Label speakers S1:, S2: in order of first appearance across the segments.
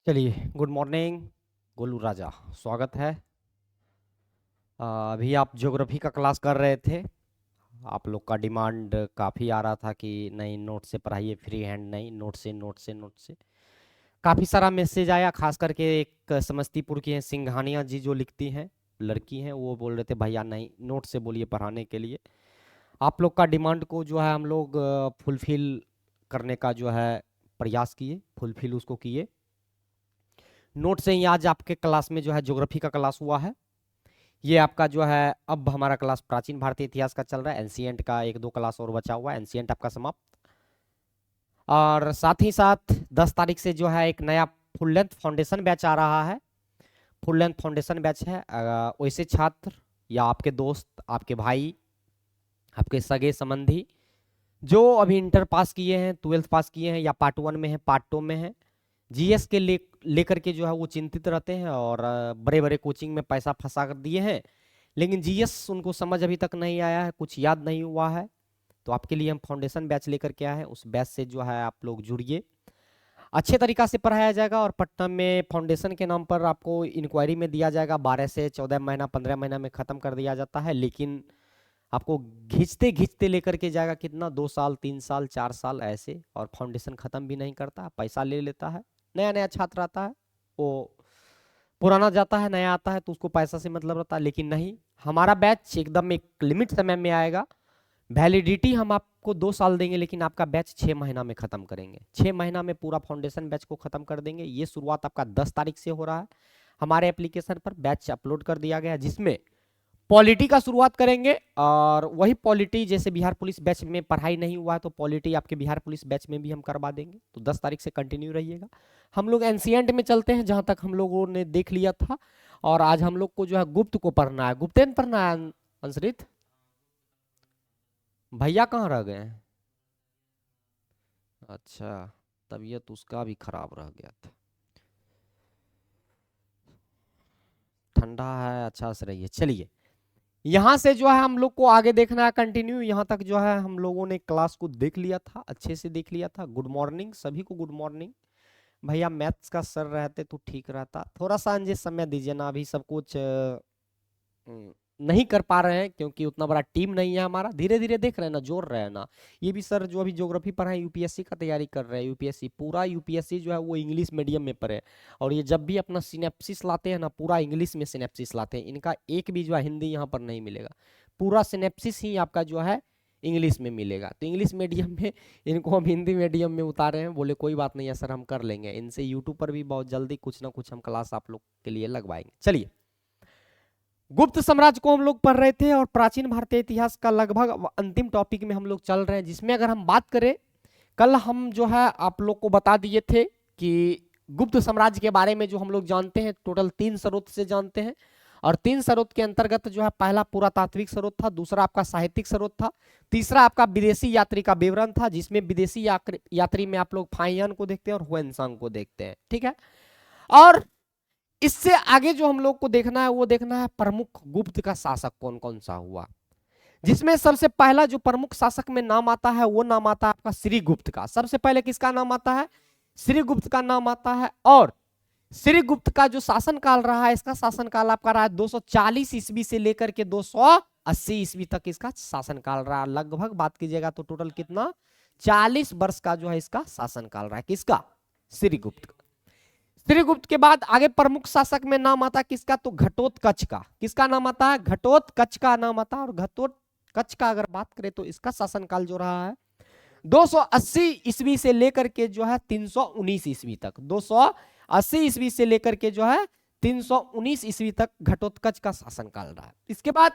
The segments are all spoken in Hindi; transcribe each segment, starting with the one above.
S1: चलिए, गुड मॉर्निंग गोलू राजा, स्वागत है। अभी आप ज्योग्राफी का क्लास कर रहे थे। आप लोग का डिमांड काफ़ी आ रहा था कि नहीं नोट से पढ़ाइए, फ्री हैंड नहीं, नोट से। काफ़ी सारा मैसेज आया, खास करके एक समस्तीपुर की हैं सिंघानिया जी जो लिखती हैं, लड़की हैं, वो बोल रहे थे भैया नहीं नोट से बोलिए पढ़ाने के लिए। आप लोग का डिमांड को जो है हम लोग फुलफिल करने का जो है प्रयास किए, फुलफिल उसको किए। नोट से ही आज आपके क्लास में जो है ज्योग्राफी का क्लास हुआ है। ये आपका जो है अब हमारा क्लास प्राचीन भारतीय इतिहास का चल रहा है। एंशिएंट का एक दो क्लास और बचा हुआ है, एंशिएंट आपका समाप्त। और साथ ही साथ 10 तारीख से जो है एक नया फुल लेंथ फाउंडेशन बैच आ रहा है। फुल लेंथ फाउंडेशन बैच है। वैसे छात्र या आपके दोस्त, आपके भाई, आपके सगे संबंधी जो अभी इंटर पास किए हैं, 12th पास किए हैं या पार्ट 1 में है, पार्ट 2 में है, जीएस के लेकर के जो है वो चिंतित रहते हैं और बड़े बड़े कोचिंग में पैसा फंसा कर दिए हैं, लेकिन जीएस उनको समझ अभी तक नहीं आया है, कुछ याद नहीं हुआ है। तो आपके लिए हम फाउंडेशन बैच लेकर के आए हैं। उस बैच से जो है आप लोग जुड़िए, अच्छे तरीका से पढ़ाया जाएगा। और पटना में फाउंडेशन के नाम पर आपको इंक्वायरी में दिया जाएगा, 12 से 14 महीना 15 महीना में ख़त्म कर दिया जाता है, लेकिन आपको घिंचते घिंचते लेकर के जाएगा कितना, 2 साल 3 साल 4 साल ऐसे, और फाउंडेशन ख़त्म भी नहीं करता, पैसा ले लेता है। नया नया छात्र आता है, वो पुराना जाता है, नया आता है तो उसको पैसा से मतलब रहता है, लेकिन नहीं, हमारा बैच एकदम एक लिमिट समय में आएगा। वैलिडिटी हम आपको 2 साल देंगे, लेकिन आपका बैच 6 महीना में खत्म करेंगे। 6 महीना में पूरा फाउंडेशन बैच को खत्म कर देंगे। ये शुरुआत आपका 10 तारीख से हो रहा है। हमारे एप्लीकेशन पर बैच अपलोड कर दिया गया है, जिसमें पॉलिटी का शुरुआत करेंगे। और वही पॉलिटी जैसे बिहार पुलिस बैच में पढ़ाई नहीं हुआ है, तो पॉलिटी आपके बिहार पुलिस बैच में भी हम करवा देंगे। तो 10 तारीख से कंटिन्यू रहिएगा। हम लोग एंशिएंट में चलते हैं, जहां तक हम लोगों ने देख लिया था। और आज हम लोग को जो है गुप्त को पढ़ना है, गुप्तेन पढ़ना है। अंशरित भैया कहाँ रह गए हैं? अच्छा, तबीयत उसका भी खराब रह गया था, ठंडा है। अच्छा से रहिए। चलिए, यहाँ से जो है हम लोग को आगे देखना है कंटिन्यू। यहाँ तक जो है हम लोगों ने क्लास को देख लिया था, अच्छे से देख लिया था। गुड मॉर्निंग सभी को, गुड मॉर्निंग। भैया मैथ्स का सर रहते तो ठीक रहता, थोड़ा सा अंजे समय दीजिए ना, अभी सब कुछ नहीं कर पा रहे हैं क्योंकि उतना बड़ा टीम नहीं है हमारा। धीरे धीरे देख रहे हैं ना, जोड़ रहे हैं ना। ये भी सर जो अभी ज्योग्राफी पढ़ा है, यूपीएससी का तैयारी कर रहे हैं। यूपीएससी पूरा यूपीएससी जो है वो इंग्लिश मीडियम में पढ़े, और ये जब भी अपना सिनेप्सिस लाते हैं ना, पूरा इंग्लिश में सिनेप्सिस लाते हैं। इनका एक भी जो है हिंदी यहाँ पर नहीं मिलेगा, पूरा सिनेप्सिस ही आपका जो है इंग्लिश में मिलेगा। तो इंग्लिश मीडियम में इनको हम हिंदी मीडियम में उतारे हैं। बोले कोई बात नहीं है सर, हम कर लेंगे। इनसे यूट्यूब पर भी बहुत जल्दी कुछ ना कुछ हम क्लास आप लोग के लिए लगवाएंगे। चलिए, गुप्त साम्राज्य को हम लोग पढ़ रहे थे और प्राचीन भारतीय इतिहास का लगभग अंतिम टॉपिक में हम लोग चल रहे हैं, जिसमें अगर हम बात करें, कल हम जो है आप लोग को बता दिए थे कि गुप्त साम्राज्य के बारे में जो हम लोग जानते हैं, टोटल 3 स्रोत से जानते हैं। और 3 स्रोत के अंतर्गत जो है पहला पुरातात्विक स्रोत था, दूसरा आपका साहित्यिक स्रोत था, तीसरा आपका विदेशी यात्री का विवरण था, जिसमें विदेशी यात्री में आप लोग फाहियान को देखते हैं और हुएनसांग को देखते हैं। ठीक है। और इससे आगे जो हम लोग को देखना है वो देखना है प्रमुख गुप्त का शासक कौन कौन सा हुआ, जिसमें सबसे पहला जो प्रमुख शासक में नाम आता है वो नाम आता है आपका श्रीगुप्त का। सबसे पहले किसका नाम आता है? श्रीगुप्त का नाम आता है। और श्रीगुप्त का जो शासन काल रहा है, इसका शासन काल आपका रहा है 240 ईस्वी से लेकर के 280 ईस्वी तक इसका शासन काल रहा। लगभग बात कीजिएगा तो टोटल कितना, 40 वर्ष का जो है इसका शासन काल रहा है। किसका? श्रीगुप्त का। श्रीगुप्त के बाद आगे प्रमुख शासक में नाम आता है किसका? तो घटोत्कच का। किसका नाम आता है? घटोत्कच का नाम आता है। और घटोत्कच का अगर बात करें तो इसका शासनकाल जो रहा है 280 ईस्वी से लेकर के जो है 319 ईस्वी तक, 280 ईस्वी से लेकर के जो है 319 ईस्वी तक घटोत्कच का शासनकाल रहा है। इसके बाद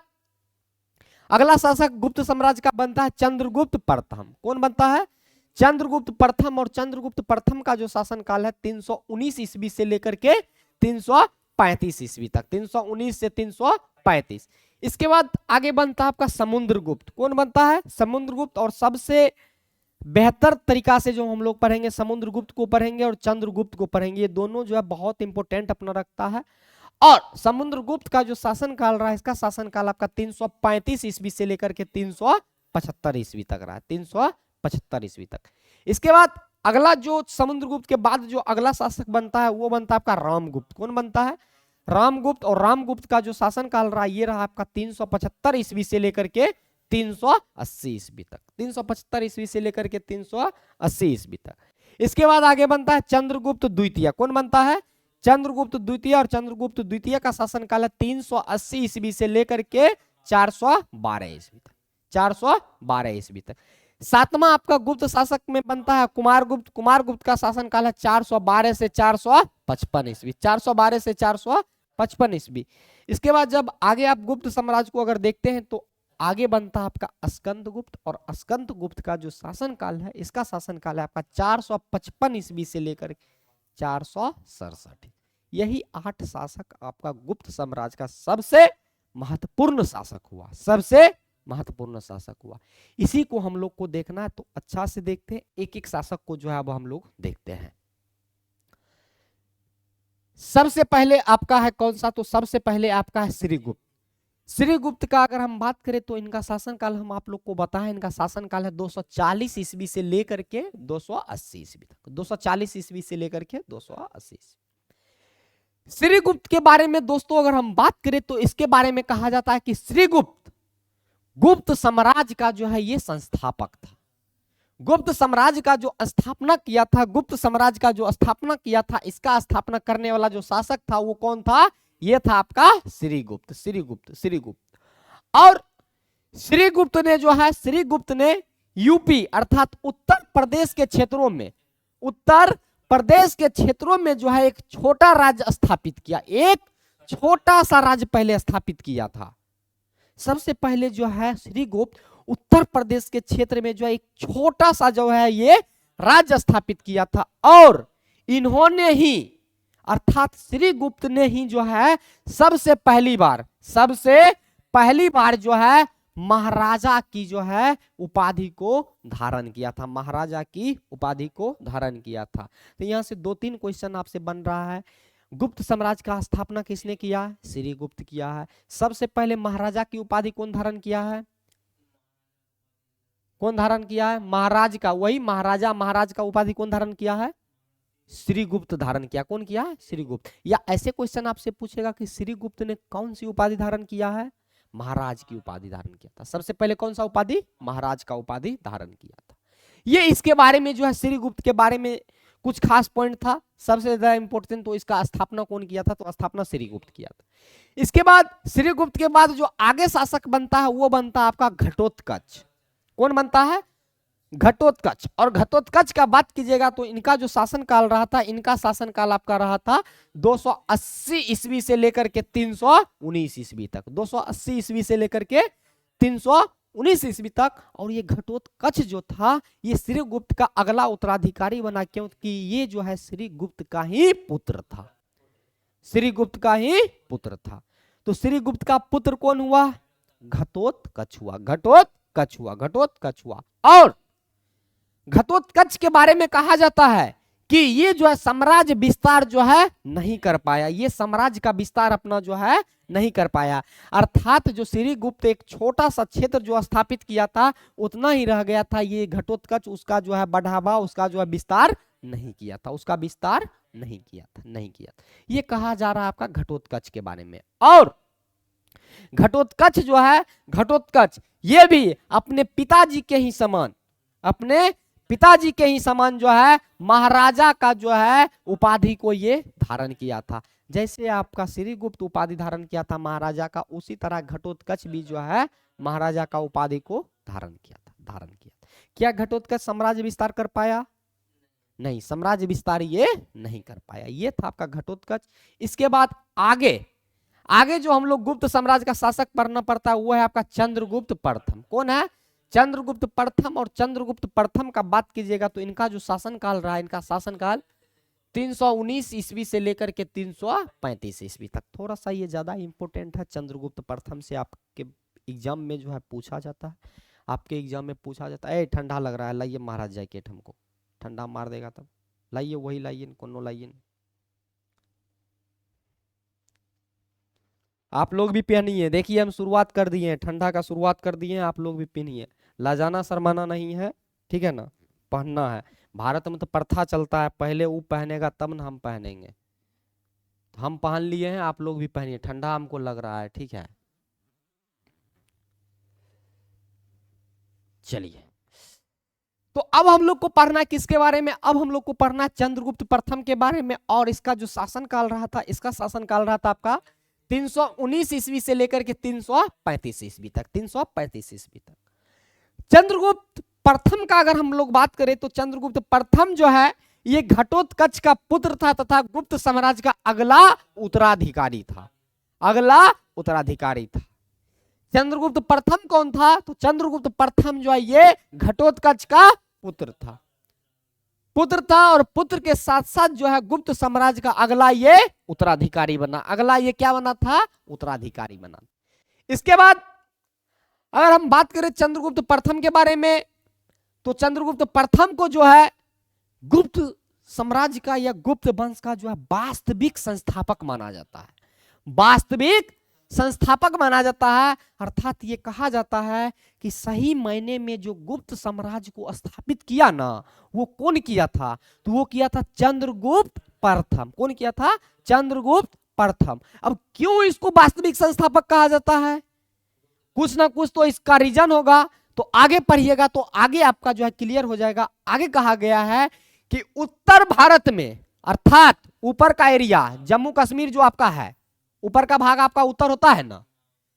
S1: अगला शासक गुप्त साम्राज्य का बनता है चंद्रगुप्त प्रथम। कौन बनता है? चंद्रगुप्त प्रथम। और चंद्रगुप्त प्रथम का जो शासन काल है 319 ईस्वी से लेकर के 335 ईस्वी तक, 319 से 335। इसके बाद आगे बनता है आपका समुद्रगुप्त। कौन बनता है? समुद्रगुप्त। और सबसे बेहतर तरीका से जो हम लोग पढ़ेंगे, समुद्रगुप्त को पढ़ेंगे और चंद्रगुप्त को पढ़ेंगे। ये दोनों जो है बहुत इंपॉर्टेंट अपना रखता है। और समुद्रगुप्त का जो शासन काल रहा है, इसका शासन काल आपका 335 ईस्वी से लेकर के 375 ईस्वी तक रहा है, 375 ईस्वी तक। इसके बाद अगला जो समुद्रगुप्त के बाद जो अगला शासक बनता है वो बनता है आपका रामगुप्त। कौन बनता है? रामगुप्त। और रामगुप्त का जो शासन काल रहा ये रहा आपका 375 ईस्वी से लेकर के 380 ईस्वी तक। 375 ईस्वी से लेकर के 380 ईस्वी तक। इसके बाद आगे बनता है चंद्रगुप्त द्वितीय। कौन बनता है? चंद्रगुप्त द्वितीय। और चंद्रगुप्त द्वितीय का शासन काल है 380 ईस्वी से लेकर के 412 ईस्वी तक। 412 ईस्वी तक। सातवां आपका गुप्त शासक में बनता है कुमारगुप्त। कुमारगुप्त का शासन काल है 412 से 455 ईस्वी। 412 से 455 ईस्वी। इसके बाद जब आगे आप गुप्त साम्राज्य को अगर देखते हैं तो आगे बनता है आपका स्कंदगुप्त। और स्कंदगुप्त का जो शासन काल है इसका शासन काल है आपका 455 ईस्वी से लेकर 467। यही 8 शासक आपका गुप्त साम्राज्य का सबसे महत्वपूर्ण शासक हुआ। सबसे महत्वपूर्ण शासक हुआ। इसी को हम लोग को देखना है तो अच्छा से देखते हैं। एक एक शासक को जो है अब हम लोग देखते हैं। सबसे पहले आपका है कौन सा? तो सबसे पहले आपका है श्रीगुप्त। श्रीगुप्त का अगर हम बात करें तो इनका शासन काल हम आप लोग को बताएं, इनका शासन काल है 240 ईस्वी से लेकर के 280 ईस्वी तक। 240 ईस्वी से लेकर के 280 ईस्वी। श्रीगुप्त के बारे में दोस्तों अगर हम बात करें तो इसके बारे में कहा जाता है कि श्रीगुप्त गुप्त साम्राज्य का जो है ये संस्थापक था। गुप्त साम्राज्य का जो स्थापना किया था, गुप्त साम्राज्य का जो स्थापना किया था, इसका स्थापना करने वाला जो शासक था वो कौन था? ये था आपका श्रीगुप्त। श्रीगुप्त श्रीगुप्त। और श्रीगुप्त ने जो है, श्रीगुप्त ने यूपी अर्थात उत्तर प्रदेश के क्षेत्रों में, उत्तर प्रदेश के क्षेत्रों में जो है एक छोटा राज्य स्थापित किया। एक छोटा सा राज्य पहले स्थापित किया था। सबसे पहले जो है श्रीगुप्त उत्तर प्रदेश के क्षेत्र में जो है एक छोटा सा जो है ये राज्य स्थापित किया था। और इन्होंने ही अर्थात श्रीगुप्त ने ही जो है सबसे पहली बार जो है महाराजा की जो है उपाधि को धारण किया था। महाराजा की उपाधि को धारण किया था। तो यहां से 2-3 क्वेश्चन आपसे बन रहा है। गुप्त साम्राज्य का स्थापना किसने किया है? श्रीगुप्त किया है। सबसे पहले महाराजा की उपाधि कौन धारण किया है? कौन धारण किया है? महाराज का, वही महाराजा, महाराज का उपाधि कौन धारण किया है? श्रीगुप्त धारण किया। कौन किया है? श्रीगुप्त। या ऐसे क्वेश्चन आपसे पूछेगा कि श्रीगुप्त ने कौन सी उपाधि धारण किया है? महाराज की उपाधि धारण किया था। सबसे पहले कौन सा उपाधि? महाराज का उपाधि धारण किया था। ये इसके बारे में जो है श्रीगुप्त के बारे में कुछ खास पॉइंट था। सबसे ज्यादा इंपॉर्टेंट तो इसका स्थापना कौन किया था? तो स्थापना श्रीगुप्त किया था। इसके बाद श्रीगुप्त के बाद जो आगे शासक बनता है वो बनता है आपका घटोत्कच। कौन बनता है? घटोत्कच। और घटोत्कच का बात कीजिएगा तो इनका जो शासन काल रहा था, इनका शासन काल आपका रहा था 280 ईस्वी से लेकर के 319 ईस्वी तक। 280 ईस्वी से लेकर के 319 ईस्वी तक। और ये घटोत्कच जो था ये श्रीगुप्त का अगला उत्तराधिकारी बना, क्योंकि ये जो है श्रीगुप्त का ही पुत्र था। श्रीगुप्त का ही पुत्र था। तो श्रीगुप्त का पुत्र कौन हुआ? घटोत्कच हुआ। घटोत्कच हुआ। घटोत्कच हुआ। और घटोत्कच के बारे में कहा जाता है कि ये जो है साम्राज्य विस्तार जो है नहीं कर पाया। ये साम्राज्य का विस्तार अपना जो है नहीं कर पाया। अर्थात जो श्रीगुप्त एक छोटा सा क्षेत्र जो स्थापित किया था उतना ही रह गया था। ये घटोत्कच उसका जो है बढ़ावा, उसका जो है विस्तार नहीं किया था। उसका विस्तार नहीं किया था। ये कहा जा रहा है आपका घटोत्कच के बारे में। और घटोत्कच जो है, घटोत्कच ये भी अपने पिताजी के ही समान, अपने पिताजी के ही समान जो है महाराजा का जो है उपाधि को ये धारण किया था। जैसे आपका श्रीगुप्त उपाधि धारण किया था महाराजा का, उसी तरह घटोत्कच भी जो है महाराजा का उपाधि को धारण किया था। क्या घटोत्कच साम्राज्य विस्तार कर पाया? नहीं, साम्राज्य विस्तार ये नहीं कर पाया। ये था आपका घटोत्कच। इसके बाद आगे जो हम लोग गुप्त साम्राज्य का शासक पढ़ना पड़ता है वो है आपका चंद्रगुप्त प्रथम। कौन है? चंद्रगुप्त प्रथम। और चंद्रगुप्त प्रथम का बात कीजिएगा तो इनका जो शासन काल रहा, इनका शासन काल 319 ईस्वी से लेकर के 335 ईस्वी तक। थोड़ा सा ये ज्यादा इंपॉर्टेंट है। चंद्रगुप्त प्रथम से आपके एग्जाम में जो है पूछा जाता है। आपके एग्जाम में पूछा जाता है, ठंडा लग रहा है, लाइए महाराज जैकेट, हमको ठंडा मार देगा तब, लाइए वही लाइए, कोनो लाइए। आप लोग भी पहनिए। देखिए हम शुरुआत कर दिए हैं, ठंडा का शुरुआत कर दिए हैं, आप लोग भी पहनिए। लाजाना शर्माना नहीं है, ठीक है ना? पहनना है। भारत में तो प्रथा चलता है, पहले वो पहनेगा तब ना हम पहनेंगे। तो हम पहन लिए हैं, आप लोग भी पहनिए, ठंडा हमको लग रहा है, ठीक है। चलिए, तो अब हम लोग को पढ़ना है किसके बारे में? अब हम लोग को पढ़ना है चंद्रगुप्त प्रथम के बारे में। और इसका जो शासन काल रहा था, इसका शासन काल रहा था आपका 319 ईस्वी से लेकर के 335 ईस्वी तक, 335 ईस्वी तक। चंद्रगुप्त प्रथम का अगर हम लोग बात करें तो चंद्रगुप्त प्रथम जो है ये घटोत्कच का पुत्र था तथा गुप्त साम्राज्य का अगला उत्तराधिकारी था, अगला उत्तराधिकारी था। चंद्रगुप्त प्रथम कौन था? तो चंद्रगुप्त प्रथम जो है ये घटोत्कच का पुत्र था, पुत्र था, और पुत्र के साथ साथ जो है गुप्त साम्राज्य का अगला ये उत्तराधिकारी बना, अगला ये क्या बना था? उत्तराधिकारी बना। इसके बाद अगर हम बात करें चंद्रगुप्त प्रथम के बारे में तो चंद्रगुप्त प्रथम को जो है गुप्त साम्राज्य का या गुप्त वंश का जो है वास्तविक संस्थापक माना जाता है, वास्तविक संस्थापक माना जाता है। अर्थात ये कहा जाता है कि सही मायने में जो गुप्त साम्राज्य को स्थापित किया ना, वो कौन किया था? तो वो किया था चंद्रगुप्त प्रथम। कौन किया था? चंद्रगुप्त प्रथम। अब क्यों इसको वास्तविक संस्थापक कहा जाता है? कुछ ना कुछ तो इसका रीजन होगा, तो आगे पढ़िएगा तो आगे आपका जो है क्लियर हो जाएगा। आगे कहा गया है कि उत्तर भारत में, अर्थात ऊपर का एरिया जम्मू कश्मीर जो आपका है, ऊपर का भाग आपका उत्तर होता है ना,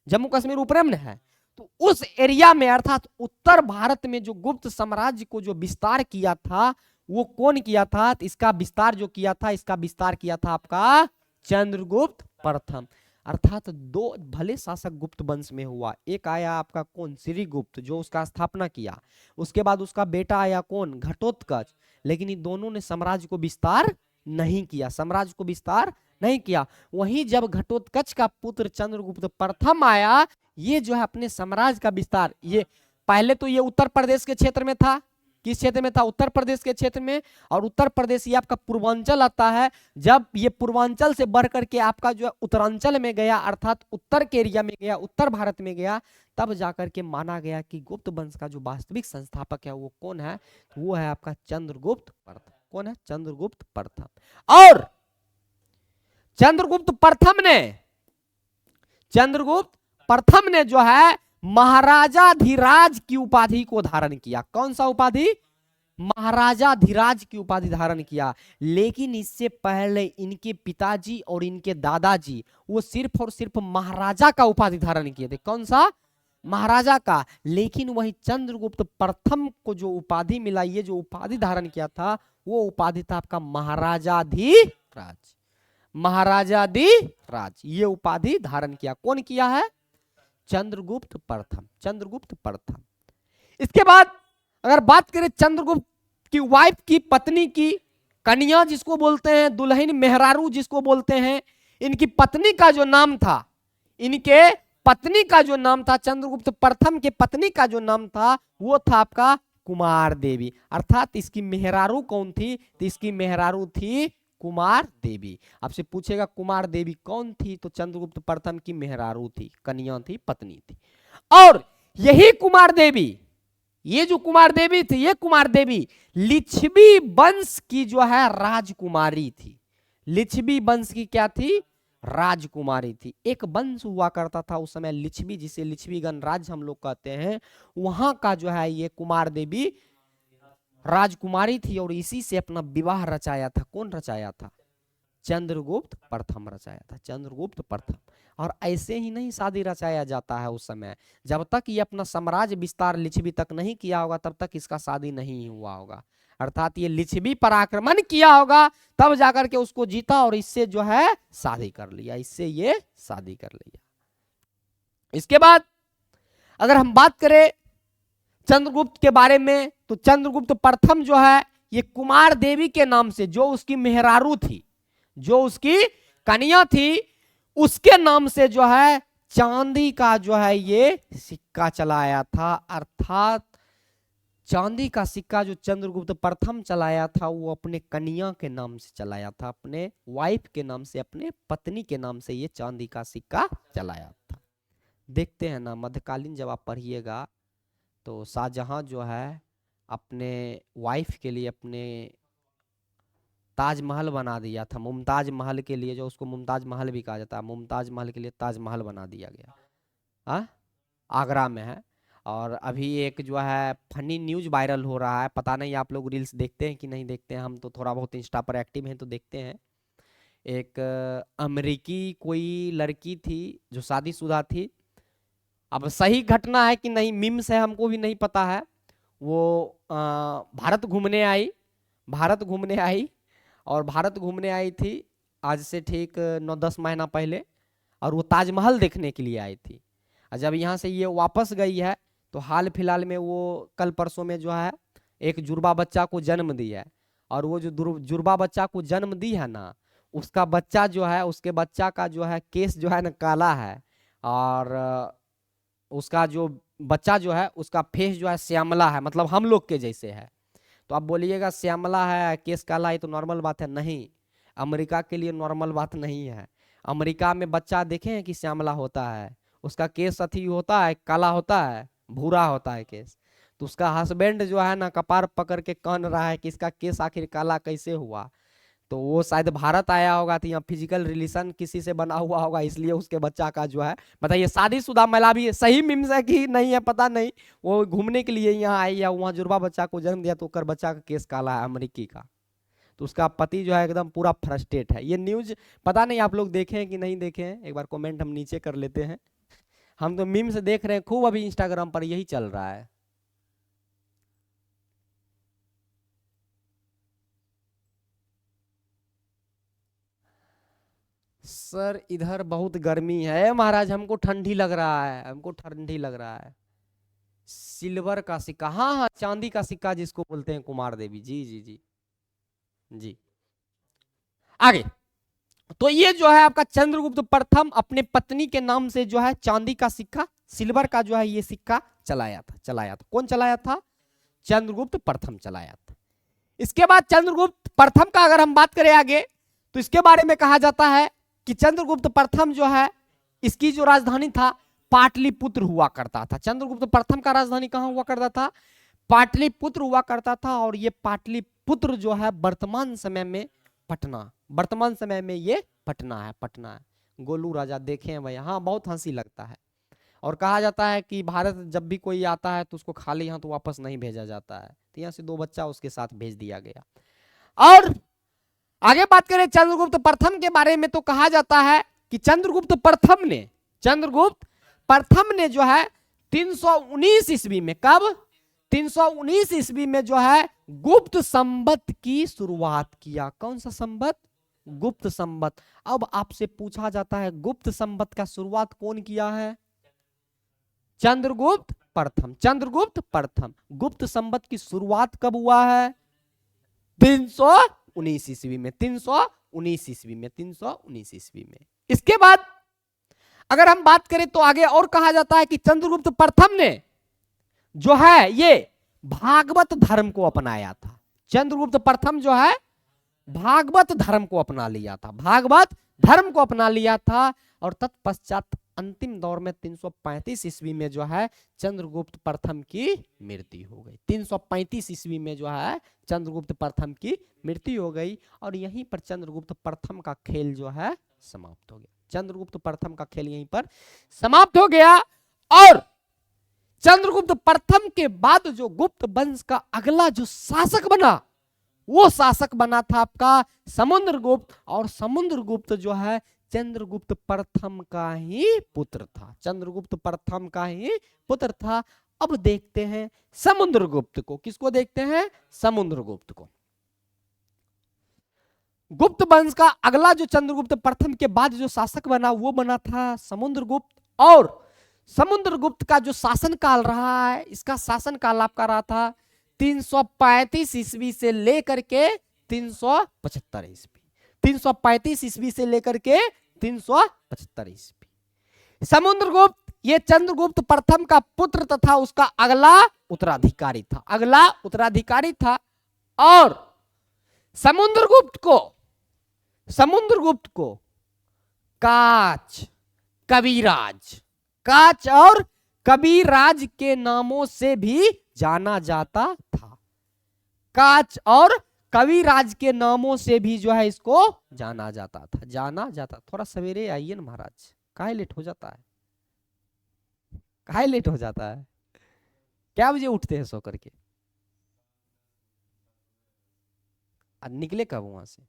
S1: जम्मू कश्मीर ऊपर में है, तो उस एरिया में अर्थात उत्तर भारत में जो गुप्त साम्राज्य को जो विस्तार किया था वो कौन किया था? तो इसका विस्तार जो किया था, इसका विस्तार किया था आपका चंद्रगुप्त प्रथम। अर्थात दो भले शासक गुप्त वंश में हुआ, एक आया आपका कौन? श्रीगुप्त जो उसका स्थापना किया, उसके बाद उसका बेटा आया कौन? घटोत्कच। लेकिन इन दोनों ने साम्राज्य को विस्तार नहीं किया, साम्राज्य को विस्तार नहीं किया। वहीं जब घटोत्कच का पुत्र चंद्रगुप्त प्रथम आया, ये जो है अपने साम्राज्य का विस्तार, ये पहले तो ये उत्तर प्रदेश के क्षेत्र में था। किस क्षेत्र में था? उत्तर प्रदेश के क्षेत्र में। और उत्तर प्रदेश ये आपका पूर्वांचल आता है। जब ये पूर्वांचल से बढ़ करके आपका जो है उत्तरांचल में गया, अर्थात उत्तर के एरिया में गया, उत्तर भारत में गया, तब जाकर के माना गया कि गुप्त वंश का जो वास्तविक संस्थापक है वो कौन है? वो है आपका चंद्रगुप्त प्रथम। कौन है? चंद्रगुप्त प्रथम। और चंद्रगुप्त प्रथम ने जो है महाराजाधिराज की उपाधि को धारण किया। कौन सा उपाधि? महाराजाधिराज की उपाधि धारण किया। लेकिन इससे पहले इनके पिताजी और इनके दादाजी वो सिर्फ और सिर्फ महाराजा का उपाधि धारण किए थे। कौन सा? महाराजा का। लेकिन वही चंद्रगुप्त प्रथम को जो उपाधि मिला, ये जो उपाधि धारण किया था वो उपाधि था आपका महाराजाधिराज। महाराजाधिराज ये उपाधि धारण किया। कौन किया है? चंद्रगुप्त प्रथम। चंद्रगुप्त प्रथम। इसके बाद अगर बात करें चंद्रगुप्त की वाइफ की, पत्नी की, कन्या जिसको बोलते हैं, दुल्हन मेहरारू जिसको बोलते हैं, इनकी पत्नी का जो नाम था, इनके पत्नी का जो नाम था, चंद्रगुप्त प्रथम के पत्नी का जो नाम था वो था आपका कुमार देवी। अर्थात इसकी मेहरारू कौन थी? तो इसकी मेहरारू थी कुमार देवी। आपसे पूछेगा कुमार देवी कौन थी? तो चंद्रगुप्त प्रथम की मेहरारू थी, कन्या थी, पत्नी थी। और यही कुमार देवी, ये जो कुमार देवी थी, ये कुमार देवी लिच्छवी वंश की जो है राजकुमारी थी। लिच्छवी वंश की क्या थी? राजकुमारी थी। एक वंश हुआ करता था उस समय लिच्छवी, जिसे लिच्छवी गणराज्य हम लोग कहते हैं, वहां का जो है ये कुमार देवी राजकुमारी थी और इसी से अपना विवाह रचाया था। कौन रचाया था? चंद्रगुप्त प्रथम रचाया था। चंद्रगुप्त प्रथम। और ऐसे ही नहीं शादी रचाया जाता है उस समय, जब तक ये अपना साम्राज्य विस्तार लिच्छवी तक नहीं किया होगा तब तक इसका शादी नहीं हुआ होगा। अर्थात ये लिच्छवी पर आक्रमण किया होगा तब जाकर के उसको जीता और इससे जो है शादी कर लिया, इससे ये शादी कर लिया। इसके बाद अगर हम बात करें चंद्रगुप्त के बारे में तो चंद्रगुप्त प्रथम जो है ये कुमार देवी के नाम से, जो उसकी मेहरारू थी, जो उसकी कन्या थी, उसके नाम से जो है चांदी का जो है ये सिक्का चलाया था। अर्थात चांदी का सिक्का जो चंद्रगुप्त प्रथम चलाया था वो अपने कन्या के नाम से चलाया था, अपने वाइफ के नाम से, अपने पत्नी के नाम से ये चांदी का सिक्का चलाया था। देखते हैं ना मध्यकालीन जब आप पढ़िएगा तो शाहजहां जो है अपने वाइफ के लिए अपने ताजमहल बना दिया था। मुमताज महल के लिए, जो उसको मुमताज महल भी कहा जाता है, मुमताज महल के लिए ताजमहल बना दिया गया। हाँ, आगरा में है। और अभी एक जो है फनी न्यूज वायरल हो रहा है, पता नहीं आप लोग रील्स देखते हैं कि नहीं देखते हैं, हम तो थोड़ा बहुत इंस्टा पर एक्टिव हैं तो देखते हैं। एक अमेरिकी कोई लड़की थी जो शादीशुदा थी, अब सही घटना है कि नहीं मीम्स है हमको भी नहीं पता है। वो भारत घूमने आई, भारत घूमने आई, और भारत घूमने आई थी आज से ठीक 9-10 महीना पहले, और वो ताजमहल देखने के लिए आई थी। और जब यहाँ से ये वापस गई है तो हाल फिलहाल में वो कल परसों में जो है एक जुड़वा बच्चा को जन्म दी है। और वो जो जुड़वा बच्चा को जन्म दी है ना, उसका बच्चा जो है, उसके बच्चा का जो है केस जो है ना काला है, और उसका जो बच्चा जो है उसका फेस जो है श्यामला है, मतलब हम लोग के जैसे है। तो आप बोलिएगा श्यामला है केस काला है तो नॉर्मल बात है, नहीं, अमेरिका के लिए नॉर्मल बात नहीं है। अमेरिका में बच्चा देखे हैं कि श्यामला होता है, उसका केस अथी होता है, काला होता है, भूरा होता है केस। तो उसका हस्बैंड जो है ना कपार पकड़ के कान रहा है कि इसका केस आखिर काला कैसे हुआ। तो वो शायद भारत आया होगा तो यहाँ फिजिकल रिलेशन किसी से बना हुआ होगा, इसलिए उसके बच्चा का जो है, बताइए शादीशुदा महिला भी सही मीम्स है कि नहीं है पता नहीं, वो घूमने के लिए यहाँ आई या वहाँ जुड़वा बच्चा को जन्म दिया तो उसका बच्चा का केस काला है अमेरिकी का। तो उसका पति जो है एकदम पूरा फ्रस्ट्रेट है। ये न्यूज पता नहीं आप लोग देखे हैं कि नहीं देखे हैं, एक बार कमेंट हम नीचे कर लेते हैं। हम तो मीम्स देख रहे हैं खूब, अभी इंस्टाग्राम पर यही चल रहा है। सर इधर बहुत गर्मी है महाराज, हमको ठंडी लग रहा है, हमको ठंडी लग रहा है। सिल्वर का सिक्का, हाँ हाँ, चांदी का सिक्का जिसको बोलते हैं कुमार देवी, जी जी जी जी। आगे, तो ये जो है आपका चंद्रगुप्त प्रथम अपने पत्नी के नाम से जो है चांदी का सिक्का, सिल्वर का जो है ये सिक्का चलाया था। कौन चलाया था? चंद्रगुप्त प्रथम चलाया था। इसके बाद चंद्रगुप्त प्रथम का अगर हम बात करें आगे, तो इसके बारे में कहा जाता है कि चंद्रगुप्त प्रथम जो है इसकी जो राजधानी था पाटलिपुत्र हुआ करता था। चंद्रगुप्त प्रथम का राजधानी कहां हुआ करता था? पाटलिपुत्र हुआ करता था। और ये पाटलिपुत्र जो है वर्तमान समय में पटना, वर्तमान समय में ये पटना है, पटना है। गोलू राजा देखे हैं भाई, हाँ बहुत हंसी लगता है। और कहा जाता है कि भारत जब भी कोई आता है तो उसको खाली हाथ वापस नहीं भेजा जाता है, तो यहाँ से 2 बच्चा उसके साथ भेज दिया गया। और आगे बात करें चंद्रगुप्त प्रथम के बारे में, तो कहा जाता है कि चंद्रगुप्त प्रथम ने जो है 319 ईस्वी में, कब? 319 ईस्वी में जो है गुप्त संवत की शुरुआत किया। कौन सा संवत? गुप्त संवत। अब आपसे पूछा जाता है गुप्त संवत का शुरुआत कौन किया है? चंद्रगुप्त प्रथम। चंद्रगुप्त प्रथम। गुप्त संवत की शुरुआत कब हुआ है? 319 ईस्वी में, 319 ईस्वी में, 319 ईस्वी में। इसके बाद अगर हम बात करें तो आगे और कहा जाता है कि चंद्रगुप्त प्रथम ने जो है ये भागवत धर्म को अपनाया था। चंद्रगुप्त प्रथम जो है भागवत धर्म को अपना लिया था, भागवत धर्म को अपना लिया था। और तत्पश्चात अंतिम दौर में 335 ईस्वी में जो है चंद्रगुप्त प्रथम की मृत्यु हो गई। 335 ईस्वी में जो है चंद्रगुप्त प्रथम की मृत्यु हो गई। और यहीं पर चंद्रगुप्त प्रथम का खेल जो है समाप्त हो गया। चंद्रगुप्त प्रथम का खेल यहीं पर समाप्त हो गया। और चंद्रगुप्त प्रथम के बाद जो गुप्त वंश का अगला जो शासक बना, वो शासक बना था आपका समुद्रगुप्त। और समुद्रगुप्त जो है चंद्रगुप्त प्रथम का ही पुत्र था, चंद्रगुप्त प्रथम का ही पुत्र था। अब देखते हैं समुद्रगुप्त को। किसको देखते हैं? समुद्रगुप्त को। गुप्त वंश का अगला जो चंद्रगुप्त प्रथम के बाद जो शासक बना वो बना था समुद्रगुप्त। और समुद्रगुप्त का जो शासन काल रहा है, इसका शासन काल आपका रहा था 335 ईस्वी से लेकर के 375 ईस्वी। 335 ईस्वी से लेकर के 375 ईस्वी। समुद्रगुप्त ये चंद्रगुप्त प्रथम का पुत्र तथा उसका अगला उत्तराधिकारी था, अगला उत्तराधिकारी था। और समुद्रगुप्त को काच, कविराज, काच और कविराज के नामों से भी जाना जाता था। काच और कविराज के नामों से भी जो है इसको जाना जाता था, जाना जाता। थोड़ा सवेरे आइए ना महाराज, काहे लेट हो जाता है, काहे लेट हो जाता है, क्या बजे उठते हैं सो करके, निकले कब वहां से,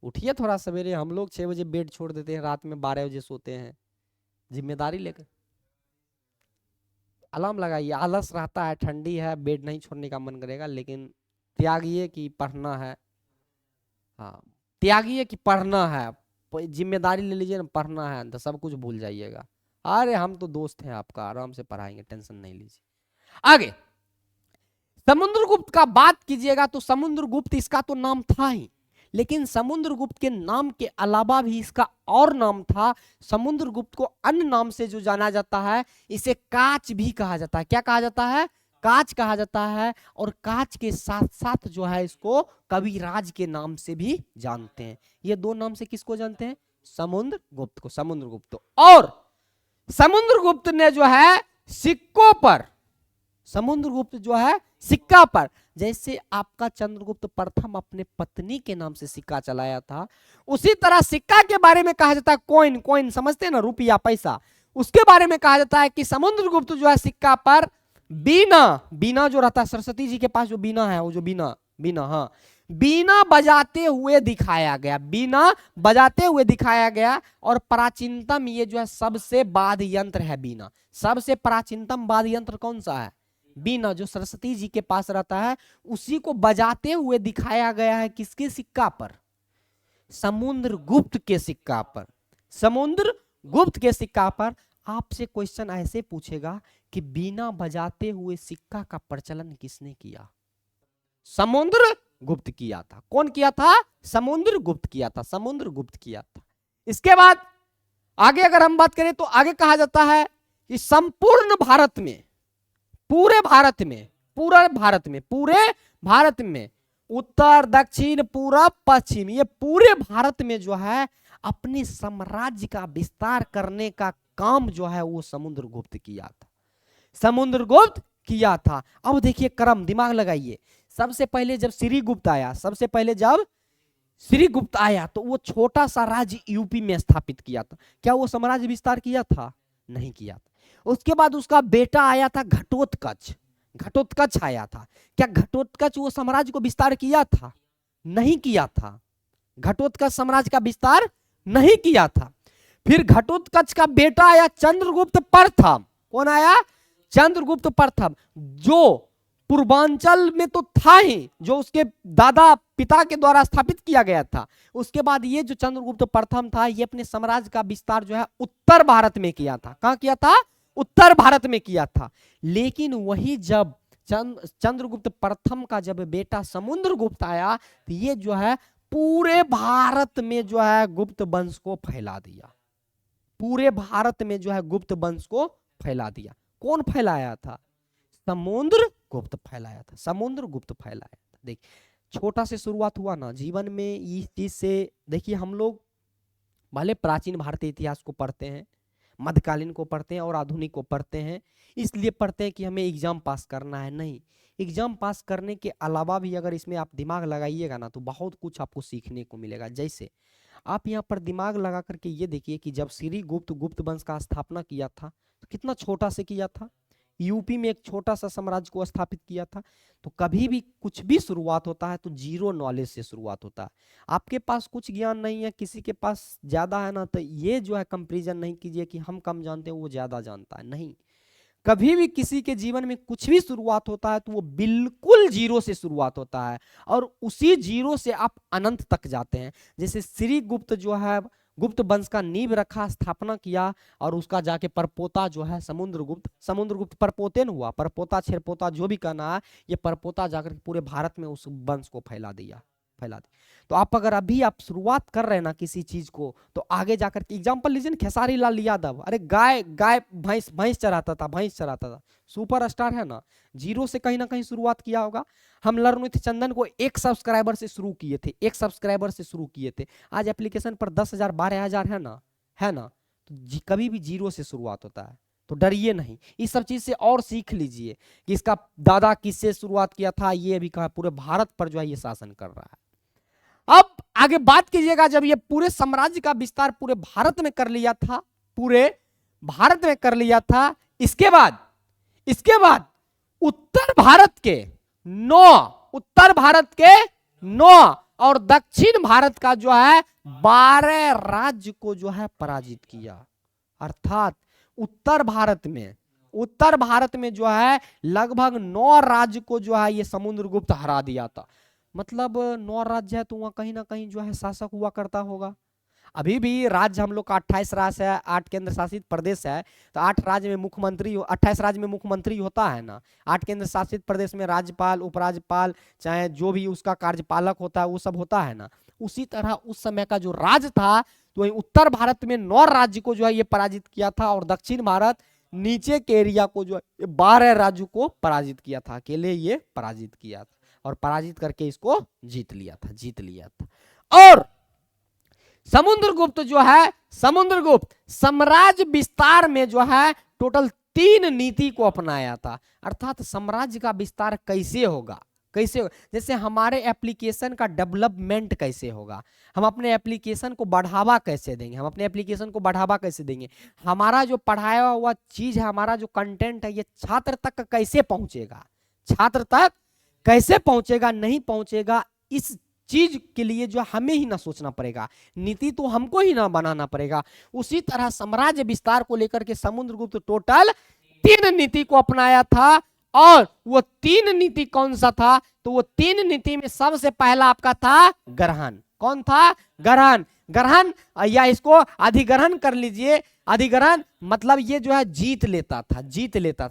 S1: उठिए थोड़ा सवेरे। हम लोग 6 बजे बेड छोड़ देते हैं, रात में 12 बजे सोते हैं, जिम्मेदारी लेकर। अलार्म लगाइए, आलस रहता है, ठंडी है, बेड नहीं छोड़ने का मन करेगा, लेकिन त्यागिए कि पढ़ना है। हाँ, त्यागिए कि पढ़ना है, जिम्मेदारी ले लीजिए ना, पढ़ना है तो सब कुछ भूल जाइएगा। अरे हम तो दोस्त हैं आपका, आराम से पढ़ाएंगे, टेंशन नहीं लीजिए। आगे समुद्रगुप्त का बात कीजिएगा तो समुद्रगुप्त इसका तो नाम था ही, लेकिन समुद्रगुप्त के नाम के अलावा भी इसका और नाम था। समुद्रगुप्त को अन्य नाम से जो जाना जाता है, इसे काच भी कहा जाता है। क्या कहा जाता है? काच कहा जाता है। और काच के साथ साथ जो है इसको कविराज के नाम से भी जानते हैं। ये दो नाम से किसको जानते हैं? समुद्रगुप्त को, समुद्रगुप्त। और समुद्रगुप्त ने जो है सिक्कों पर, समुद्रगुप्त जो है सिक्का पर, जैसे आपका चंद्रगुप्त प्रथम अपने पत्नी के नाम से सिक्का चलाया था, उसी तरह सिक्का के बारे में कहा जाता है कॉइन, कॉइन समझते हैं ना, रुपया पैसा, उसके बारे में कहा जाता है कि समुद्रगुप्त जो है सिक्का पर बीना, बीना जो रहता है सरस्वती जी के पास जो बीना है, वो जो बीना, बीना, हाँ, बीना बजाते हुए दिखाया गया, बीना बजाते हुए दिखाया गया। और प्राचीनतम ये जो है सबसे वाद्य यंत्र है बीना, सबसे प्राचीनतम वाद्य यंत्र कौन सा है? बीना, जो सरस्वती जी के पास रहता है, उसी को बजाते हुए दिखाया गया है। किसके सिक्का पर? समुद्रगुप्त के सिक्का पर, समुद्रगुप्त के सिक्का पर। आपसे क्वेश्चन ऐसे पूछेगा कि बीना बजाते हुए सिक्का का प्रचलन किसने किया? समुद्रगुप्त किया था। कौन किया था? समुद्रगुप्त किया था, समुद्रगुप्त किया था। इसके बाद आगे अगर हम बात करें तो आगे कहा जाता है कि संपूर्ण भारत में, पूरे भारत में, पूरे भारत में, पूरे भारत में, उत्तर दक्षिण पूरब पश्चिम, ये पूरे भारत में जो है अपने साम्राज्य का विस्तार करने का काम जो है वो समुद्रगुप्त किया था, समुद्रगुप्त किया था। अब देखिए क्रम, दिमाग लगाइए। सबसे पहले जब श्रीगुप्त आया, सबसे पहले जब श्रीगुप्त आया तो वो छोटा सा राज्य यूपी में स्थापित किया था। क्या वो साम्राज्य विस्तार किया था? नहीं किया था। उसके बाद उसका बेटा आया था घटोत्कच, घटोत्कच आया था। क्या घटोत्कच वो साम्राज्य को विस्तार किया था? नहीं किया था। घटोत्कच साम्राज्य का विस्तार नहीं किया था। फिर घटोत्कच का बेटा आया चंद्रगुप्त प्रथम। कौन आया? चंद्रगुप्त प्रथम, जो पूर्वांचल में तो था ही, जो उसके दादा पिता के द्वारा स्थापित किया गया था। उसके बाद ये जो चंद्रगुप्त प्रथम था, ये अपने साम्राज्य का विस्तार जो है उत्तर भारत में किया था। कहां किया था? उत्तर भारत में किया था। लेकिन वही जब चंद्रगुप्त प्रथम का जब बेटा समुद्रगुप्त आया तो ये जो है पूरे भारत में जो है गुप्त वंश को फैला दिया, पूरे भारत में जो है गुप्त वंश को फैला दिया। कौन फैलाया था? समुद्रगुप्त फैलाया था, समुद्रगुप्त फैलाया था। देखिए छोटा से शुरुआत हुआ ना जीवन में इस चीज से। देखिए हम लोग भले प्राचीन भारतीय इतिहास को पढ़ते हैं, मध्यकालीन को पढ़ते हैं और आधुनिक को पढ़ते हैं, इसलिए पढ़ते हैं कि हमें एग्जाम पास करना है। नहीं, एग्जाम पास करने के अलावा भी अगर इसमें आप दिमाग लगाइएगा ना तो बहुत कुछ आपको सीखने को मिलेगा। जैसे आप यहाँ पर दिमाग लगा करके ये देखिए कि जब श्रीगुप्त गुप्त वंश का स्थापना किया था तो कितना छोटा से किया था, यूपी में एक छोटा सा साम्राज्य को स्थापित किया था। तो कभी भी कुछ भी शुरुआत होता है तो जीरो नॉलेज से शुरुआत होता है। आपके पास कुछ ज्ञान नहीं है, किसी के पास ज्यादा है ना, तो ये जो है कंपैरिजन नहीं कीजिए कि हम कम जानते हैं वो ज्यादा जानता है। नहीं, कभी भी किसी के जीवन में कुछ भी शुरुआत होता है तो वो बिल्कुल जीरो से शुरुआत होता है और उसी जीरो से आप अनंत तक जाते हैं। जैसे श्रीगुप्त जो है गुप्त वंश का नींव रखा, स्थापना किया, और उसका जाके परपोता जो है समुद्रगुप्त, समुद्रगुप्त परपोते न हुआ, परपोता छेरपोता जो भी कहना है, ये परपोता जाकर पूरे भारत में उस वंश को फैला दिया, फैला दिया। तो आप अगर अभी आप शुरुआत कर रहे हैं ना किसी चीज को, तो आगे जाकर के एग्जाम्पल लीजिए ना, खेसारी लाल यादव, अरे गाय गाय भैंस भैंस चराता था, भैंस चराता था, सुपर स्टार है ना, जीरो से कहीं ना कहीं शुरुआत किया होगा। हम लर्न चंदन को 1 सब्सक्राइबर से शुरू किए थे, 1 सब्सक्राइबर से शुरू किए थे, आज एप्लीकेशन पर 10,000 12,000 है ना, है ना। तो कभी भी जीरो से शुरुआत होता है, तो डरिए नहीं, इस सब चीज से और सीख लीजिए कि इसका दादा किससे शुरुआत किया था, ये अभी कहा पूरे भारत पर जो है ये शासन कर रहा है। अब आगे बात कीजिएगा, जब ये पूरे साम्राज्य का विस्तार पूरे भारत में कर लिया था, पूरे भारत में कर लिया था, इसके बाद उत्तर भारत के 9 और दक्षिण भारत का जो है 12 राज्य को जो है पराजित किया। अर्थात उत्तर भारत में जो है लगभग 9 राज्य को जो है ये समुद्रगुप्त हरा दिया था। मतलब 9 राज्य है तो वहां कहीं ना कहीं जो है शासक हुआ करता होगा। अभी भी राज्य हम लोग का 28 राज्य है, 8 केंद्र शासित प्रदेश है, तो 8 राज्य में मुख्यमंत्री, 28 राज्य में मुख्यमंत्री होता है ना, 8 केंद्र शासित प्रदेश में राज्यपाल, उपराज्यपाल, चाहे जो भी उसका कार्यपालक होता है वो सब होता है ना। उसी तरह उस समय का जो राज्य था, तो वही उत्तर भारत में 9 राज्य को जो है ये पराजित किया था, और दक्षिण भारत नीचे के एरिया को जो है 12 राज्यों को पराजित किया था, अकेले ये पराजित किया था, और पराजित करके इसको जीत लिया था। और समुद्रगुप्त साम्राज्य विस्तार में जो है टोटल 3 नीति को अपनाया था। अर्थात साम्राज्य का विस्तार कैसे होगा, जैसे हमारे एप्लीकेशन का डेवलपमेंट कैसे होगा, हम अपने एप्लीकेशन को बढ़ावा कैसे देंगे, हमारा जो पढ़ाया हुआ चीज है, हमारा जो कंटेंट है, ये छात्र तक कैसे पहुंचेगा, नहीं पहुंचेगा, इस चीज के लिए जो हमें ही ना सोचना पड़ेगा, नीति तो हमको ही ना बनाना पड़ेगा। उसी तरह साम्राज्य विस्तार को लेकर के समुद्रगुप्त टोटल 3 नीति को अपनाया था। और वो 3 नीति कौन सा था, तो वो 3 नीति में सबसे पहला आपका था ग्रहण। कौन था? ग्रहण, या इसको अधिग्रहण कर लीजिए। अधिग्रहण मतलब ये जो है जीत लेता था,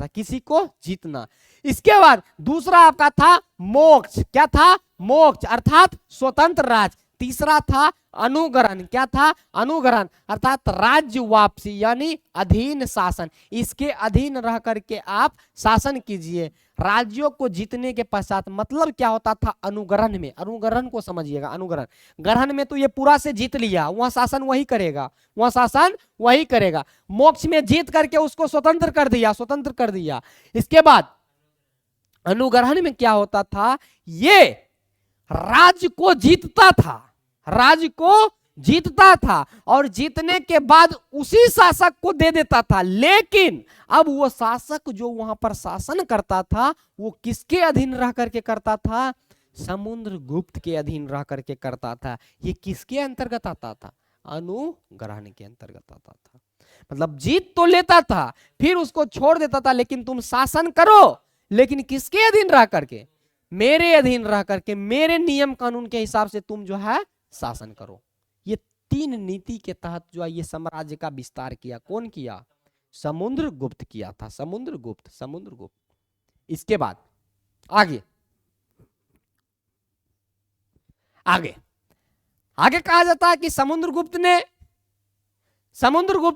S1: किसी को जीतना। इसके बाद दूसरा आपका था मोक्ष। क्या था? मोक्ष अर्थात स्वतंत्र राज्य। तीसरा था अनुग्रहण। क्या था? अनुग्रहण अर्थात राज्य वापसी, यानी अधीन शासन। इसके अधीन रह करके आप शासन कीजिए। राज्यों को जीतने के पश्चात मतलब क्या होता था अनुग्रहण में? अनुग्रहण को समझिएगा। ग्रहण में तो ये पूरा से जीत लिया, वहां शासन वही करेगा, मोक्ष में जीत करके उसको स्वतंत्र कर दिया। इसके बाद अनुग्रहण में क्या होता था, ये राज्य को जीतता था और जीतने के बाद उसी शासक को दे देता था। लेकिन अब वो शासक जो वहां पर शासन करता था, वो किसके अधीन रह करके करता था? समुद्रगुप्त के अधीन रह करके करता था। ये किसके अंतर्गत आता था? अनुग्रहण के अंतर्गत आता था। मतलब जीत तो लेता था, फिर उसको छोड़ देता था, लेकिन तुम शासन करो, लेकिन किसके अधीन रह करके? मेरे अधीन रह करके, मेरे नियम कानून के हिसाब से तुम जो है शासन करो। ये 3 नीति के तहत जो है ये साम्राज्य का विस्तार किया। कौन किया? समुद्रगुप्त किया था। समुद्रगुप्त। इसके बाद आगे कहा जाता है कि समुद्रगुप्त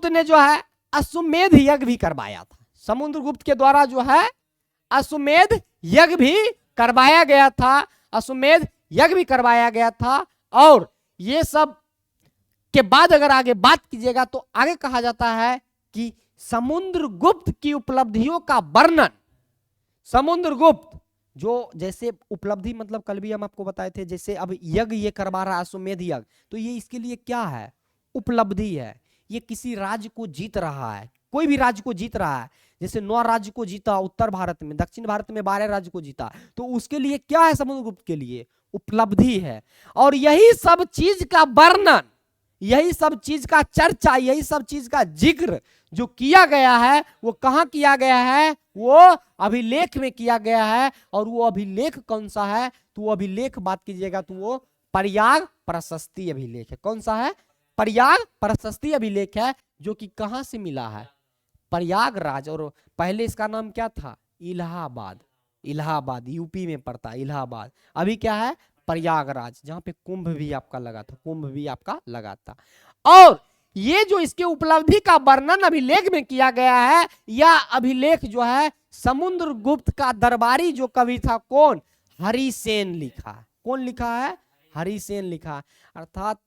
S1: ने जो है अश्वमेध यज्ञ भी करवाया था। समुद्रगुप्त के द्वारा जो है अश्वमेध यज्ञ भी करवाया गया था। और ये सब के बाद अगर आगे बात कीजिएगा तो आगे कहा जाता है कि समुद्रगुप्त की उपलब्धियों का वर्णन, समुद्रगुप्त जो जैसे उपलब्धि मतलब कल भी हम आपको बताए थे, जैसे अब यज्ञ ये करवा रहा है अश्वमेध यज्ञ, तो ये इसके लिए क्या है? उपलब्धि है। ये किसी राज्य को जीत रहा है, कोई भी राज्य को जीत रहा है। जैसे 9 राज्य को जीता उत्तर भारत में, दक्षिण भारत में 12 राज्य को जीता, तो उसके लिए क्या है? समुद्रगुप्त के लिए उपलब्धि है। और यही सब चीज का वर्णन, यही सब चीज का चर्चा, यही सब चीज का जिक्र जो किया गया है, वो कहां किया गया है? वो अभिलेख में किया गया है। और वो अभिलेख कौन सा है? तो वो अभिलेख बात कीजिएगा तो वो प्रयाग प्रशस्ति अभिलेख है। कौन सा है? प्रयाग प्रशस्ति अभिलेख है, जो कि कहां से मिला है? प्रयागराज। और पहले इसका नाम क्या था? इलाहाबाद यूपी में पड़ता है इलाहाबाद। अभी क्या है? प्रयागराज, जहां पे कुंभ भी आपका लगा था। और ये जो इसके उपलब्धि का वर्णन अभिलेख में किया गया है, यह अभिलेख जो है समुद्रगुप्त का दरबारी जो कवि था, कौन? हरिसेन लिखा। कौन लिखा है? हरिसेन लिखा। अर्थात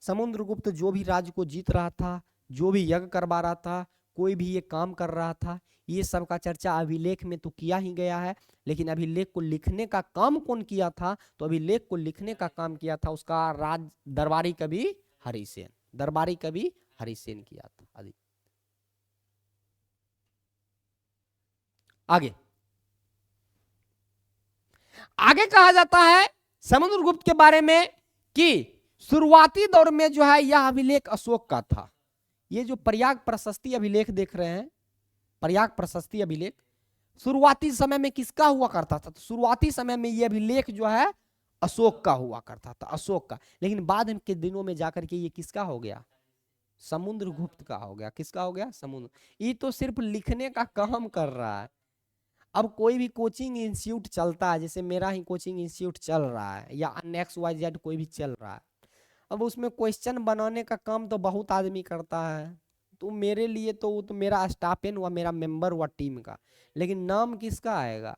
S1: समुद्रगुप्त जो भी राज्य को जीत रहा था, जो भी यज्ञ करवा रहा था, कोई भी ये काम कर रहा था, ये सब का चर्चा अभिलेख में तो किया ही गया है। लेकिन अभिलेख को लिखने का काम कौन किया था? तो अभिलेख को लिखने का काम किया था उसका राज दरबारी कवि हरिसेन, दरबारी कवि हरिसेन किया था। आगे आगे कहा जाता है समुद्रगुप्त के बारे में कि शुरुआती दौर में जो है यह अभिलेख अशोक का था। ये जो प्रयाग प्रशस्ति अभिलेख देख रहे हैं, प्रयाग प्रशस्ति अभिलेख शुरुआती समय में किसका हुआ करता था? तो शुरुआती समय में यह अभिलेख जो है अशोक का हुआ करता था, अशोक का। लेकिन बाद के दिनों में जाकर के ये किसका हो गया? समुद्रगुप्त का हो गया। किसका हो गया? समुद्र। ये तो सिर्फ लिखने का काम कर रहा है। अब कोई भी कोचिंग इंस्टीट्यूट चलता है, जैसे मेरा ही कोचिंग इंस्टीट्यूट चल रहा है या XYZ कोई भी चल रहा है, अब उसमें क्वेश्चन बनाने का काम तो बहुत आदमी करता है। तो मेरे लिए तो वो तो मेरा स्टाफेन हुआ, मेरा मेंबर हुआ टीम का, लेकिन नाम किसका आएगा?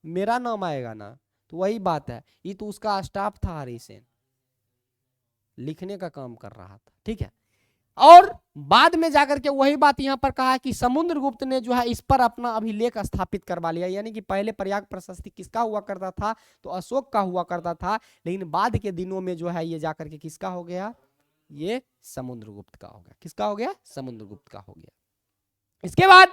S1: मेरा नाम आएगा ना। तो वही बात है, ये तो उसका स्टाफ था हरिसेन, लिखने का काम कर रहा था। ठीक है। और बाद में जाकर के वही बात यहां पर कहा कि समुद्रगुप्त ने जो है इस पर अपना अभिलेख स्थापित करवा लिया। यानी कि पहले प्रयाग प्रशस्ति किसका हुआ करता था? तो अशोक का हुआ करता था। लेकिन बाद के दिनों में जो है ये जाकर के किसका हो गया? ये समुद्रगुप्त का हो गया। किसका हो गया? समुद्रगुप्त का हो गया। इसके बाद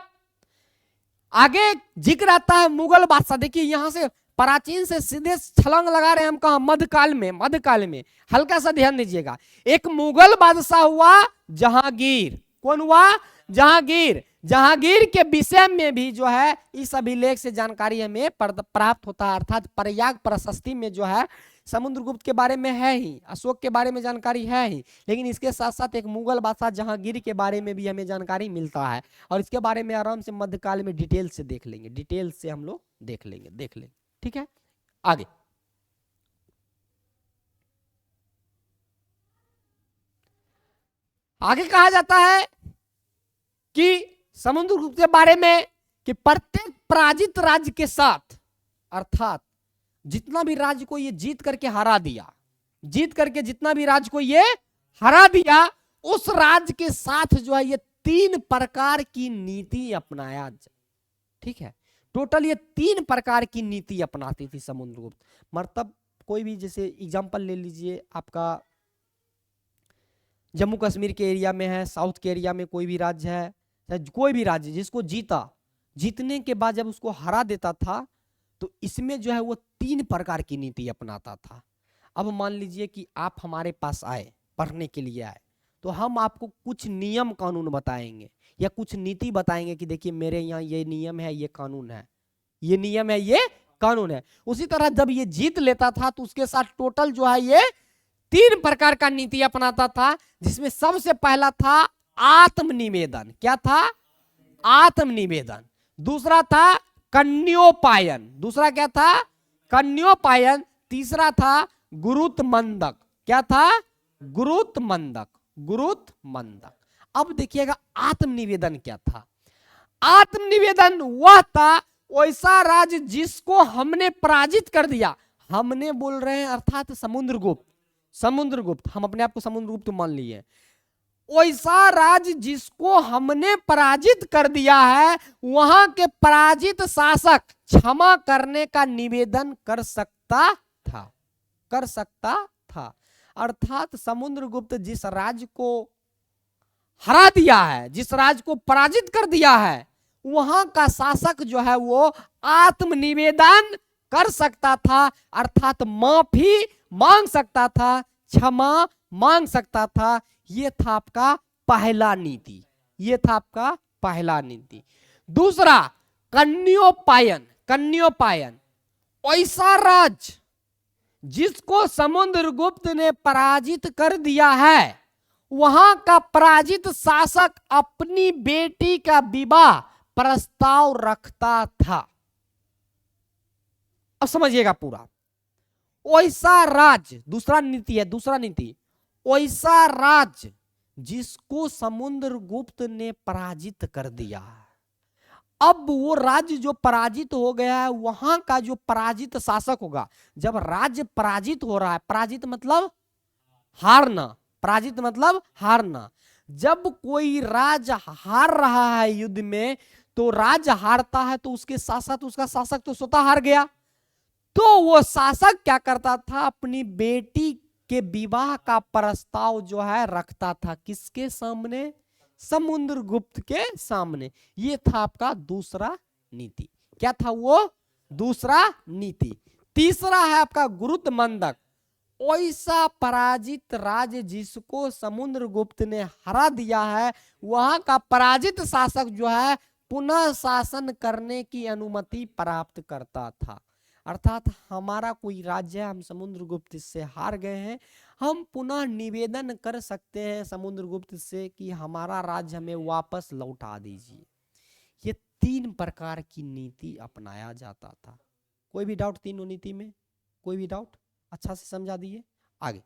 S1: आगे जिक्र आता है मुगल बादशाह। देखिए यहां से प्राचीन से सीधे छलांग लगा रहे हैं हम कहा? मध्यकाल में। मध्यकाल में हल्का सा ध्यान दीजिएगा। एक मुगल बादशाह हुआ जहांगीर। कौन हुआ? जहांगीर। जहांगीर के विषय में भी जो है इस अभिलेख से जानकारी हमें प्राप्त होता है। अर्थात प्रयाग प्रशस्ति में जो है समुद्रगुप्त के बारे में है ही, अशोक के बारे में जानकारी है ही, लेकिन इसके साथ साथ एक मुगल बादशाह जहांगीर के बारे में भी हमें जानकारी मिलता है। और इसके बारे में आराम से मध्यकाल में डिटेल से देख लेंगे, डिटेल से हम लोग देख लेंगे। ठीक है। आगे आगे कहा जाता है कि समुद्रगुप्त के बारे में कि प्रत्येक पराजित राज्य के साथ, अर्थात जितना भी राज्य को ये जीत करके हरा दिया, जीत करके जितना भी राज्य को ये हरा दिया, उस राज्य के साथ जो है ये 3 प्रकार की नीति अपनाया। ठीक है। टोटल ये 3 प्रकार की नीति अपनाती थी समुद्रगुप्त। मतलब कोई भी, जैसे एग्जांपल ले लीजिए, आपका जम्मू कश्मीर के एरिया में है, साउथ के एरिया में कोई भी राज्य है, कोई भी राज्य जिसको जीता, जीतने के बाद जब उसको हरा देता था तो इसमें जो है वो 3 प्रकार की नीति अपनाता था। अब मान लीजिए कि आप हमारे पास आए, पढ़ने के लिए आए, तो हम आपको कुछ नियम कानून बताएंगे या कुछ नीति बताएंगे कि देखिए मेरे यहाँ ये नियम है, ये कानून है, ये नियम है, ये कानून है। उसी तरह जब ये जीत लेता था तो उसके साथ टोटल जो है ये 3 प्रकार का नीति अपनाता था, जिसमें सबसे पहला था आत्मनिवेदन। क्या था? आत्मनिवेदन। दूसरा था कन्योपायन। दूसरा क्या था? कन्योपायन। तीसरा था गुरुत्मंदक। क्या था? गुरुत्मंदक। गुरुत्मंदक। अब देखिएगा आत्मनिवेदन क्या था? आत्मनिवेदन वह था वैसा राज्य जिसको हमने पराजित कर दिया। हमने बोल रहे हैं अर्थात समुद्रगुप्त। समुद्रगुप्त, हम अपने आप को समुद्रगुप्त मान लिए। वैसा राज्य जिसको हमने पराजित कर दिया है, वहां के पराजित शासक क्षमा करने का निवेदन कर सकता था, कर सकता था। अर्थात समुद्रगुप्त जिस राज्य को हरा दिया है, जिस राज्य को पराजित कर दिया है, वहां का शासक जो है वो आत्मनिवेदन कर सकता था, अर्थात माफी मांग सकता था, क्षमा मांग सकता था। ये था आपका पहला नीति, ये था आपका पहला नीति। दूसरा कन्योपायन। कन्योपायन ऐसा राज्य जिसको समुद्रगुप्त ने पराजित कर दिया है, वहां का पराजित शासक अपनी बेटी का विवाह प्रस्ताव रखता था। अब समझिएगा पूरा। वैसा राज्य, दूसरा नीति है, दूसरा नीति, वैसा राज्य जिसको समुद्रगुप्त ने पराजित कर दिया। अब वो राज्य जो पराजित हो गया है, वहां का जो पराजित शासक होगा, जब राज्य पराजित हो रहा है, पराजित मतलब हारना, पराजित मतलब हारना, जब कोई राज हार रहा है युद्ध में, तो राज हारता है तो उसके साथ साथ उसका शासक तो स्वतः हार गया, तो वो शासक क्या करता था, अपनी बेटी के विवाह का प्रस्ताव जो है रखता था, किसके सामने, समुद्रगुप्त के सामने। ये था आपका दूसरा नीति। क्या था वो, दूसरा नीति। तीसरा है आपका गुरुत्व मंदक। ऐसा पराजित राज्य जिसको समुद्रगुप्त ने हरा दिया है, वहां का पराजित शासक जो है पुनः शासन करने की अनुमति प्राप्त करता था। अर्थात हमारा कोई राज्य है, हम समुद्रगुप्त से हार गए हैं, हम पुनः निवेदन कर सकते हैं समुद्रगुप्त से कि हमारा राज्य हमें वापस लौटा दीजिए। ये 3 प्रकार की नीति अपनाया जाता था। कोई भी डाउट तीनों नीति में, कोई भी डाउट, अच्छा से समझा दिए। आगे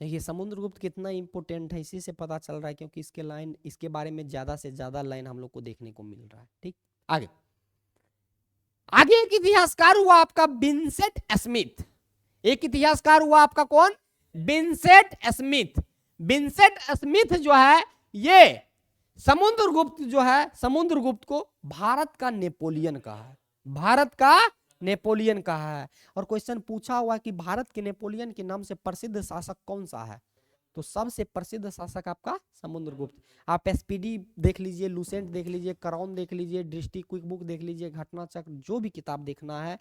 S1: देखिए समुद्रगुप्त कितना इंपॉर्टेंट है, इसी से पता चल रहा है, क्योंकि इसके लाइन, इसके बारे में ज्यादा से ज्यादा लाइन हम लोग को देखने को मिल रहा है। ठीक, आगे आगे एक इतिहासकार हुआ आपका विंसेंट स्मिथ। एक इतिहासकार हुआ आपका कौन, विंसेंट स्मिथ। विंसेंट स्मिथ जो है ये समुद्रगुप्त जो है, समुद्रगुप्त को भारत का नेपोलियन कहा है, भारत का नेपोलियन कहा है। और क्वेश्चन पूछा हुआ कि भारत के नेपोलियन के नाम से प्रसिद्ध शासक कौन सा है, तो सबसे प्रसिद्ध शासक आपका समुद्रगुप्त। आप एसपीडी देख लीजिए, लुसेंट देख लीजिए, क्राउन देख लीजिए, दृष्टि क्विक बुक देख लीजिए, घटना चक्र, जो भी किताब देखना है,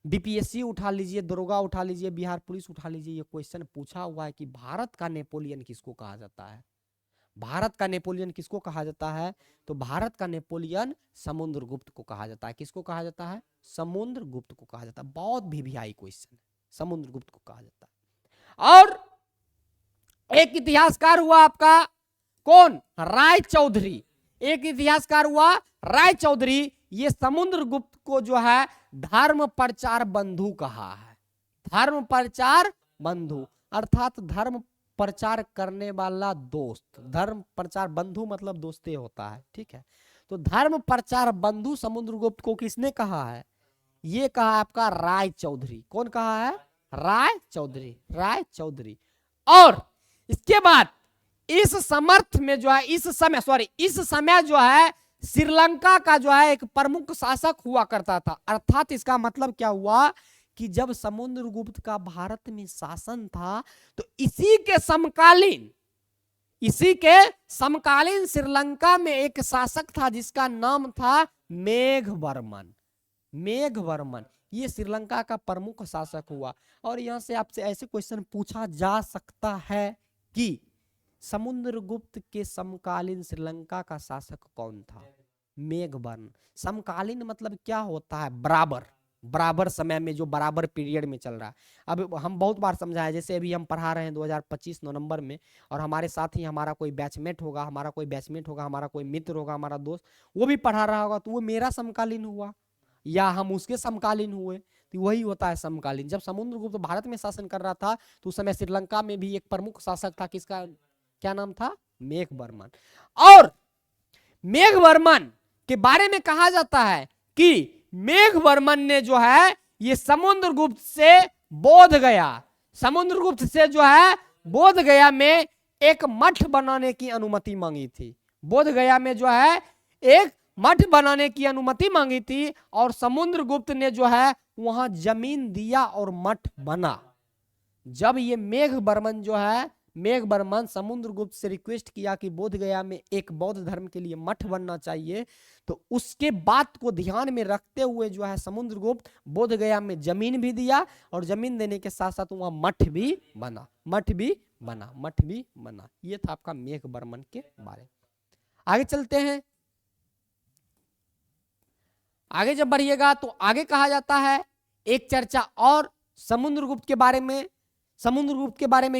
S1: बीपीएससी उठा लीजिए, दरोगा उठा लीजिए, बिहार पुलिस उठा लीजिए, ये क्वेश्चन पूछा हुआ है कि भारत का नेपोलियन किसको कहा जाता है। भारत का नेपोलियन किसको कहा जाता है, तो भारत का नेपोलियन समुद्रगुप्त को कहा जाता है। किसको कहा जाता है, समुद्रगुप्त को कहा जाता है। बहुत वीवीआई क्वेश्चन है, समुद्रगुप्त को कहा जाता है। और एक इतिहासकार हुआ आपका कौन, राय चौधरी। एक इतिहासकार हुआ राय चौधरी। ये समुद्रगुप्त को जो है धर्म प्रचार बंधु कहा है। धर्म प्रचार बंधु अर्थात धर्म प्रचार करने वाला दोस्त, धर्म प्रचार बंधु मतलब दोस्ते होता है। ठीक है, तो धर्म प्रचार बंधु समुद्रगुप्त को किसने कहा है, ये कहा आपका राय चौधरी। कौन कहा है, राय चौधरी, राय चौधरी। और इसके बाद इस समर्थ में जो है, इस समय जो है श्रीलंका का जो है एक प्रमुख शासक हुआ करता था। अर्थात इसका मतलब क्या हुआ कि जब समुद्रगुप्त का भारत में शासन था, तो इसी के समकालीन श्रीलंका में एक शासक था जिसका नाम था मेघवर्मन। मेघवर्मन ये श्रीलंका का प्रमुख शासक हुआ। और यहां से आपसे ऐसे क्वेश्चन पूछा जा सकता है कि समुद्रगुप्त के समकालीन श्रीलंका का शासक कौन था, मेघवर्मन। समकालीन मतलब क्या होता है, बराबर, बराबर समय में, जो बराबर पीरियड में चल रहा है। अब हम बहुत बार समझाया, जैसे अभी हम पढ़ा रहे हैं 2025 नवंबर में, और हमारे साथ ही हमारा कोई बैचमेट होगा, हमारा कोई मित्र होगा, हमारा दोस्त, वो भी पढ़ा रहा होगा, तो वो मेरा समकालीन हुआ या हम उसके समकालीन हुए, तो वही होता है समकालीन। जब समुद्रगुप्त भारत में शासन कर रहा था, तो उस समय श्रीलंका में भी एक प्रमुख शासक था, किसका क्या नाम था, मेघवर्मन। और मेघवर्मन के बारे में कहा जाता है कि मेघवर्मन ने जो है ये समुद्रगुप्त से बोध गया में एक मठ बनाने की अनुमति मांगी थी। बोध गया में जो है एक मठ बनाने की अनुमति मांगी थी, और समुद्रगुप्त ने जो है वहां जमीन दिया और मठ बना। जब ये मेघवर्मन समुद्रगुप्त से रिक्वेस्ट किया कि बोध गया में एक बौद्ध धर्म के लिए मठ बनना चाहिए, तो उसके बात को ध्यान में रखते हुए जो है समुद्रगुप्त बोध गया में जमीन भी दिया, और जमीन देने के साथ साथ वहां मठ भी बना। ये था आपका मेघवर्मन के बारे में। आगे चलते हैं। आगे जब बढ़िएगा तो आगे कहा जाता है एक चर्चा और समुद्रगुप्त के बारे में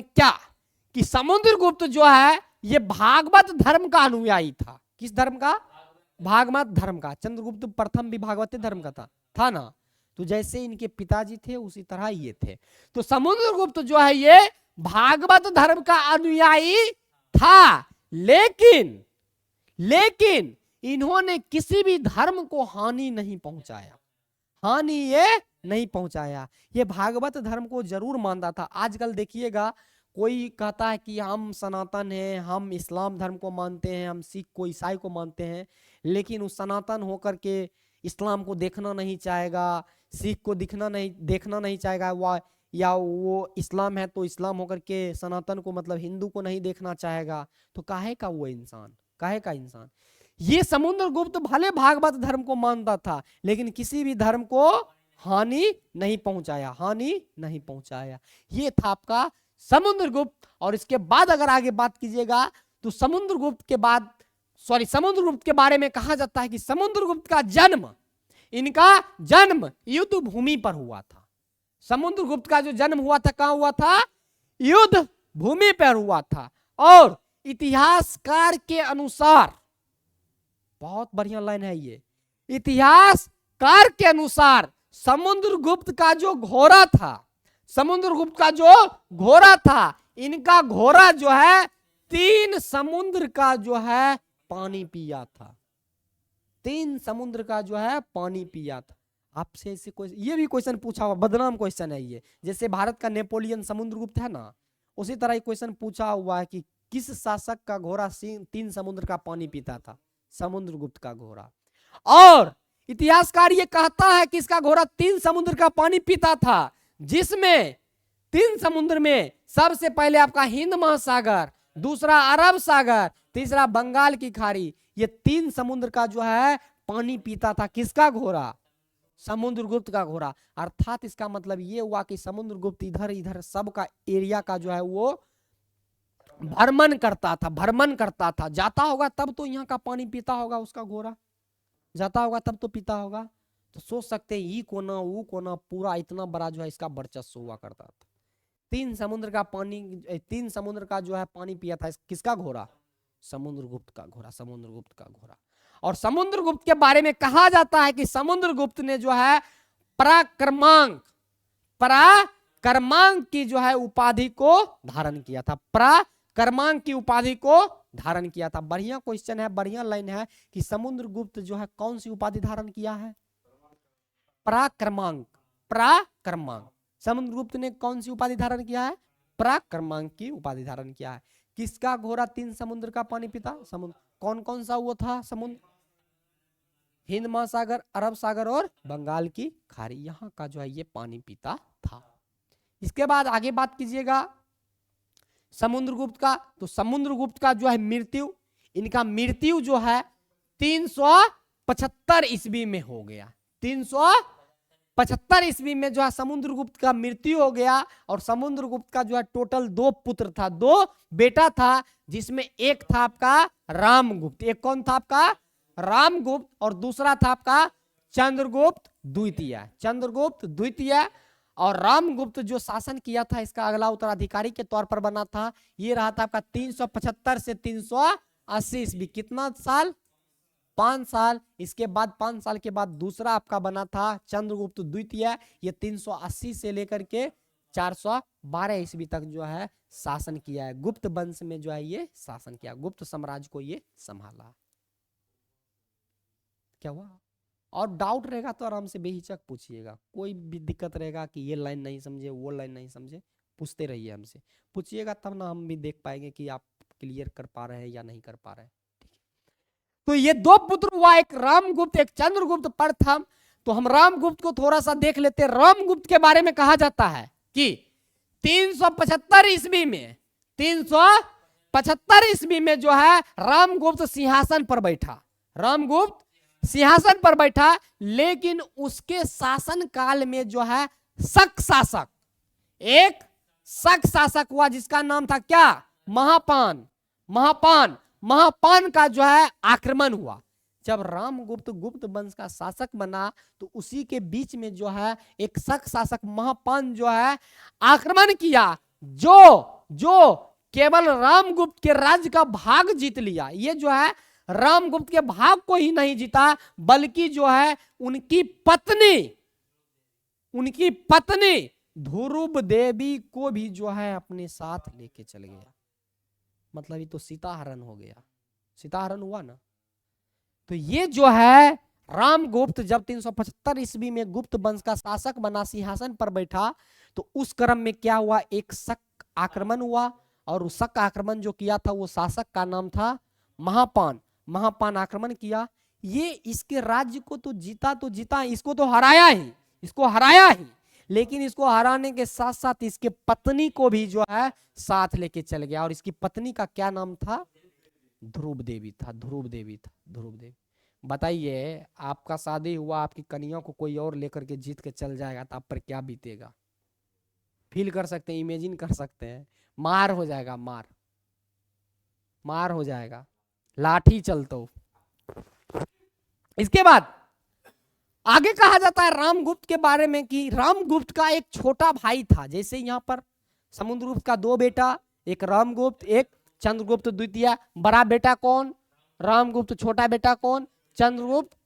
S1: क्या, कि समुद्रगुप्त जो है ये भागवत धर्म का अनुयायी था। किस धर्म का, भागवत धर्म का। चंद्रगुप्त प्रथम भी भागवत धर्म का था ना, तो जैसे इनके पिताजी थे उसी तरह ये थे। तो समुद्रगुप्त जो है ये भागवत धर्म का अनुयायी था, लेकिन इन्होंने किसी भी धर्म को हानि नहीं पहुंचाया। हानि ये नहीं पहुंचाया। ये भागवत धर्म को जरूर मानता था। आजकल देखिएगा कोई कहता है कि हम सनातन हैं, हम इस्लाम धर्म को मानते हैं, हम सिख को ईसाई को मानते हैं, लेकिन उस सनातन होकर के इस्लाम को देखना नहीं चाहेगा, सिख को देखना नहीं चाहेगा, वह या वो इस्लाम है तो इस्लाम होकर के सनातन को मतलब हिंदू को नहीं देखना चाहेगा। तो काहे का वो इंसान, काहे का इंसान। ये समुद्रगुप्त भले भागवत धर्म को मानता था, लेकिन किसी भी धर्म को हानि नहीं पहुंचाया, हानि नहीं पहुंचाया। ये था आपका समुद्रगुप्त। और इसके बाद अगर आगे बात कीजिएगा तो समुद्रगुप्त के बारे में कहा जाता है कि समुद्रगुप्त का जन्म, इनका जन्म युद्ध भूमि पर हुआ था। समुद्रगुप्त का जो जन्म हुआ था कहां हुआ था? युद्ध भूमि पर हुआ था। और इतिहासकार के अनुसार, बहुत बढ़िया लाइन है ये, इतिहासकार के अनुसार समुद्रगुप्त का जो घोड़ा था, समुद्रगुप्त का जो घोड़ा था, इनका घोड़ा जो है 3 समुद्र का जो है पानी पिया था। 3 समुद्र का जो है पानी पिया था। आपसे ऐसे कोई ये भी क्वेश्चन पूछा हुआ, बदनाम क्वेश्चन है ये। जैसे भारत का नेपोलियन समुद्रगुप्त है ना, उसी तरह क्वेश्चन पूछा हुआ है कि किस शासक का घोड़ा 3 समुद्र का पानी पीता था? समुद्रगुप्त का घोड़ा। और इतिहासकार ये कहता है कि इसका घोड़ा 3 समुद्र का पानी पीता था, जिसमें 3 समुद्र में सबसे पहले आपका हिंद महासागर, दूसरा अरब सागर, तीसरा बंगाल की खाड़ी, ये 3 समुद्र का जो है पानी पीता था। किसका घोड़ा? समुद्रगुप्त का घोड़ा। अर्थात इसका मतलब ये हुआ कि समुद्रगुप्त इधर इधर सबका एरिया का जो है वो भ्रमण करता था, जाता होगा तब तो यहाँ का पानी पीता होगा, उसका घोड़ा जाता होगा तब तो पीता होगा। तो सोच सकते हैं ये कोना वो कोना पूरा इतना बड़ा जो है इसका वर्चस्व हुआ करता था। 3 समुद्र का जो है पानी पिया था। किसका घोड़ा? समुद्रगुप्त का घोड़ा, समुद्रगुप्त का घोड़ा। और समुद्रगुप्त के बारे में कहा जाता है कि समुद्रगुप्त ने जो है पराक्रमांक की जो है उपाधि को धारण किया था, पराक्रमांक की उपाधि को धारण किया था। बढ़िया क्वेश्चन है, बढ़िया लाइन है कि समुद्रगुप्त जो है कौन सी उपाधि धारण किया है? पराक्रमांक। समुद्रगुप्त ने कौन सी उपाधि धारण किया है? पराक्रमांक की उपाधि धारण किया है। किसका घोड़ा 3 समुद्र का पानी पीता? समुद्र कौन कौन सा वो था समुद्र? हिंद महासागर, अरब सागर और बंगाल की खाड़ी, यहाँ का जो है ये पानी पीता था। इसके बाद आगे बात कीजिएगा समुद्रगुप्त का, तो समुद्रगुप्त का जो है मृत्यु, इनका मृत्यु जो है 375 ईस्वी में हो गया। 375 ईस्वी में जो है समुद्रगुप्त का मृत्यु हो गया। और समुद्रगुप्त का जो है टोटल 2 पुत्र था, 2 बेटा था, जिसमें एक था आपका रामगुप्त। एक कौन था आपका? रामगुप्त। और दूसरा था आपका चंद्रगुप्त द्वितीय, चंद्रगुप्त द्वितीय। और रामगुप्त जो शासन किया था, इसका अगला उत्तराधिकारी के तौर पर बना था, ये रहा था आपका 375 से 380 ईस्वी। कितना साल? 5 साल। इसके बाद 5 साल के बाद दूसरा आपका बना था चंद्रगुप्त द्वितीय, ये 380 से लेकर के 412 ईस्वी तक जो है शासन किया है। गुप्त वंश में जो है ये शासन किया, गुप्त साम्राज्य को ये संभाला। क्या हुआ? और डाउट रहेगा तो आराम से बेहिचक पूछिएगा। कोई भी दिक्कत रहेगा कि ये लाइन नहीं समझे, वो लाइन नहीं समझे, पूछते रहिए हमसे, पूछिएगा तब ना हम भी देख पाएंगे कि आप क्लियर कर पा रहे हैं या नहीं कर पा रहे हैं। तो ये 2 पुत्र हुआ, एक रामगुप्त एक चंद्रगुप्त प्रथम। तो हम रामगुप्त को थोड़ा सा देख लेते हैं। रामगुप्त के बारे में कहा जाता है कि 375 ईस्वी में, 375 ईस्वी में जो है रामगुप्त सिंहासन पर बैठा, रामगुप्त सिंहासन पर बैठा। लेकिन उसके शासन काल में जो है शक शासक, एक शक शासक हुआ जिसका नाम था क्या? महापान। महापान का जो है आक्रमण हुआ। जब रामगुप्त गुप्त वंश का शासक बना तो उसी के बीच में जो है एक शक शासक महापान जो है आक्रमण किया, जो केवल रामगुप्त के राज्य का भाग जीत लिया। ये जो है रामगुप्त के भाग को ही नहीं जीता, बल्कि जो है उनकी पत्नी ध्रुव देवी को भी जो है अपने साथ लेके चल गया। मतलब ये तो सीताहरण हो गया, सीताहरण हुआ ना। तो ये जो है रामगुप्त जब 375 ईस्वी में गुप्त वंश का शासक बना, सिंहासन पर बैठा, तो उस क्रम में क्या हुआ, एक शक आक्रमण हुआ, और उस शक आक्रमण जो किया था वो शासक का नाम था महापान। महापान आक्रमण किया, ये इसके राज्य को तो जीता, इसको तो हराया ही, इसको हराया ही, लेकिन इसको हराने के साथ साथ इसके पत्नी को भी जो है साथ लेके चल गया, और इसकी पत्नी का क्या नाम था, ध्रुव देवी था, ध्रुव देवी था, ध्रुव देवी। बताइए, आपका शादी हुआ, आपकी कन्या को कोई और लेकर के जीत के चल जाएगा तो आप पर क्या बीतेगा, फील कर सकते हैं, इमेजिन कर सकते हैं, मार हो जाएगा, मार हो जाएगा, लाठी चलतो। इसके बाद आगे कहा जाता है रामगुप्त के बारे में कि रामगुप्त का एक छोटा भाई था। जैसे यहाँ पर समुद्रगुप्त का 2 बेटा, एक रामगुप्त, एक चंद्रगुप्त द्वितीय। बड़ा बेटा कौन, रामगुप्त, छोटा बेटा कौन, चंद्रगुप्त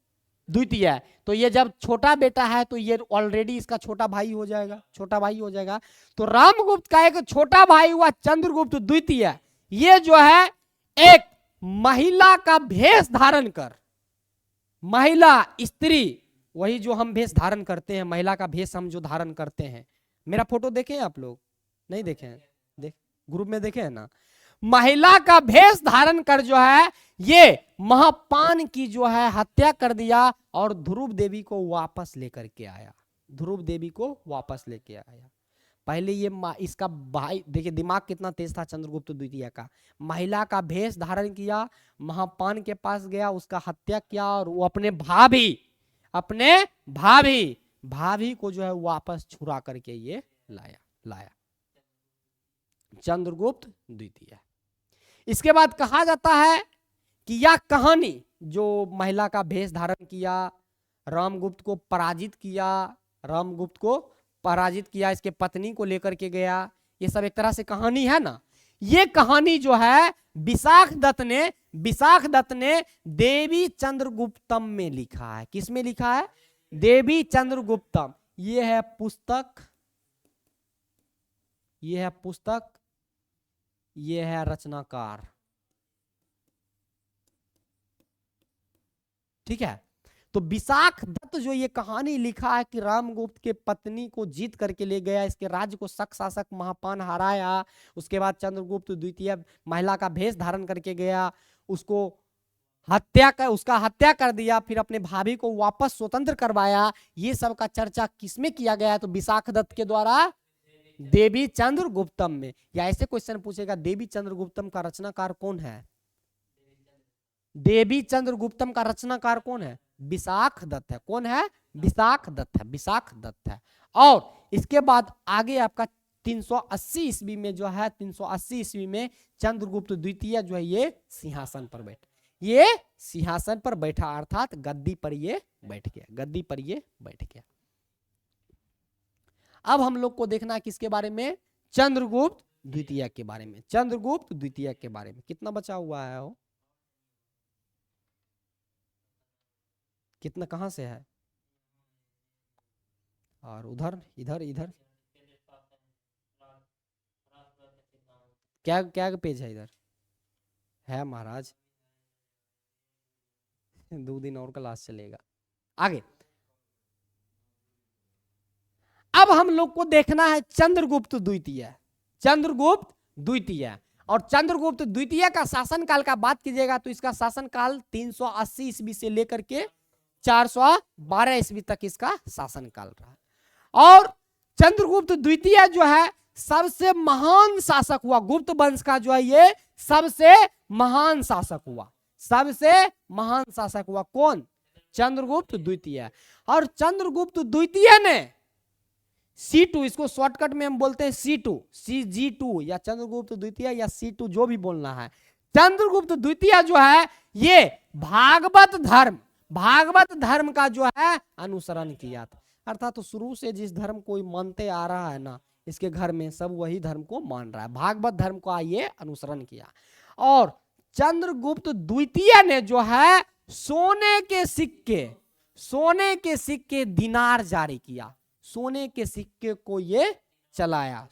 S1: द्वितीय। तो ये जब छोटा बेटा है तो ये ऑलरेडी इसका छोटा भाई हो जाएगा, छोटा भाई हो जाएगा। तो रामगुप्त का एक छोटा भाई हुआ चंद्रगुप्त द्वितीय। ये जो है एक महिला का भेष धारण कर, महिला, स्त्री, वही जो हम भेष धारण करते हैं, महिला का भेष हम जो धारण करते हैं। मेरा फोटो देखे हैं आप लोग, नहीं देखे हैं, देख ग्रुप में देखे हैं ना। महिला का भेष धारण कर जो है ये महापान की जो है हत्या कर दिया, और ध्रुव देवी को वापस लेकर के आया, ध्रुव देवी को वापस लेके आया। पहले ये इसका भाई, देखिए दिमाग कितना तेज था चंद्रगुप्त द्वितीय का। महिला का भेष धारण किया, महापान के पास गया, उसका हत्या किया, और वो अपने भाभी को जो है वापस छुड़ा करके ये लाया चंद्रगुप्त द्वितीय। इसके बाद कहा जाता है कि यह कहानी जो महिला का भेष धारण किया, रामगुप्त को पराजित किया, इसके पत्नी को लेकर के गया, ये सब एक तरह से कहानी है ना। ये कहानी जो है विशाख दत्त ने देवी चंद्रगुप्तम में लिखा है। किस में लिखा है, देवी चंद्रगुप्तम। ये है पुस्तक, ये है रचनाकार, ठीक है। तो विशाख दत्त जो ये कहानी लिखा है कि रामगुप्त के पत्नी को जीत करके ले गया, इसके राज्य को शक शासक महापान हराया, उसके बाद चंद्रगुप्त द्वितीय महिला का भेष धारण करके गया, उसका हत्या कर दिया, फिर अपने भाभी को वापस स्वतंत्र करवाया। ये सब का चर्चा किसमें किया गया है, तो विशाख दत्त के द्वारा देवी चंद्रगुप्तम में। या ऐसे क्वेश्चन पूछेगा, देवी चंद्रगुप्तम का रचनाकार कौन है, देवी चंद्रगुप्तम का रचनाकार कौन है, विशाख दत्त है। कौन है, विशाख दत्त है। और इसके बाद आगे आपका 380 ईस्वी में जो है, 380 ईस्वी में चंद्रगुप्त द्वितीय जो है ये सिंहासन पर बैठा, अर्थात गद्दी पर ये बैठ गया। अब हम लोग को देखना है किसके बारे में, चंद्रगुप्त द्वितीय के बारे में। कितना बचा हुआ है वो, कितना कहां से है, और उधर इधर क्या पेज है, इधर है महाराज, 2 दिन और क्लास चलेगा आगे। अब हम लोग को देखना है चंद्रगुप्त द्वितीय। और चंद्रगुप्त द्वितीय का शासन काल का बात कीजिएगा तो इसका शासन काल 380 ईस्वी से लेकर के 412 ईस्वी तक इसका शासन काल रहा। और चंद्रगुप्त द्वितीय जो है सबसे महान शासक हुआ, गुप्त वंश का जो है ये सबसे महान शासक हुआ। कौन, चंद्रगुप्त द्वितीय। और चंद्रगुप्त द्वितीय ने C2, इसको शॉर्टकट में हम बोलते हैं C2, CG2, या चंद्रगुप्त द्वितीय या C2 जो भी बोलना है। चंद्रगुप्त द्वितीय जो है ये भागवत धर्म का जो है अनुसरण किया था। अर्थात तो शुरू से जिस धर्म को मानते आ रहा है ना, इसके घर में सब वही धर्म को मान रहा है, भागवत धर्म का ये अनुसरण किया। और चंद्रगुप्त द्वितीय ने जो है सोने के सिक्के दिनार जारी किया, सोने के सिक्के को ये चलाया।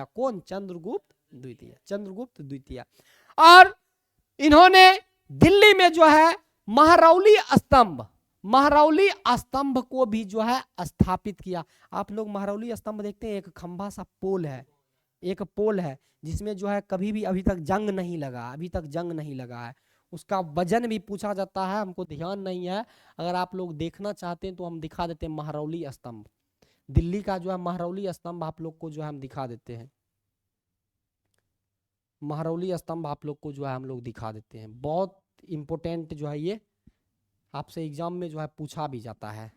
S1: कौन, चंद्रगुप्त द्वितीय। और इन्होंने दिल्ली में जो है महरौली स्तंभ, महरौली स्तंभ को भी जो है स्थापित किया। आप लोग महरौली स्तंभ देखते हैं, एक खंभा सा पोल है, एक पोल है जिसमें जो है कभी भी अभी तक जंग नहीं लगा, अभी तक जंग नहीं लगा है। उसका वजन भी पूछा जाता है, हमको ध्यान नहीं है, अगर आप लोग देखना चाहते हैं तो हम दिखा देते हैं महरौली स्तंभ। दिल्ली का जो है महरौली स्तंभ आप लोग को जो है हम दिखा देते हैं, महरौली स्तंभ आप लोग को जो है हम लोग दिखा देते हैं। बहुत इंपॉर्टेंट जो है ये, आपसे एग्जाम में जो है पूछा भी जाता है।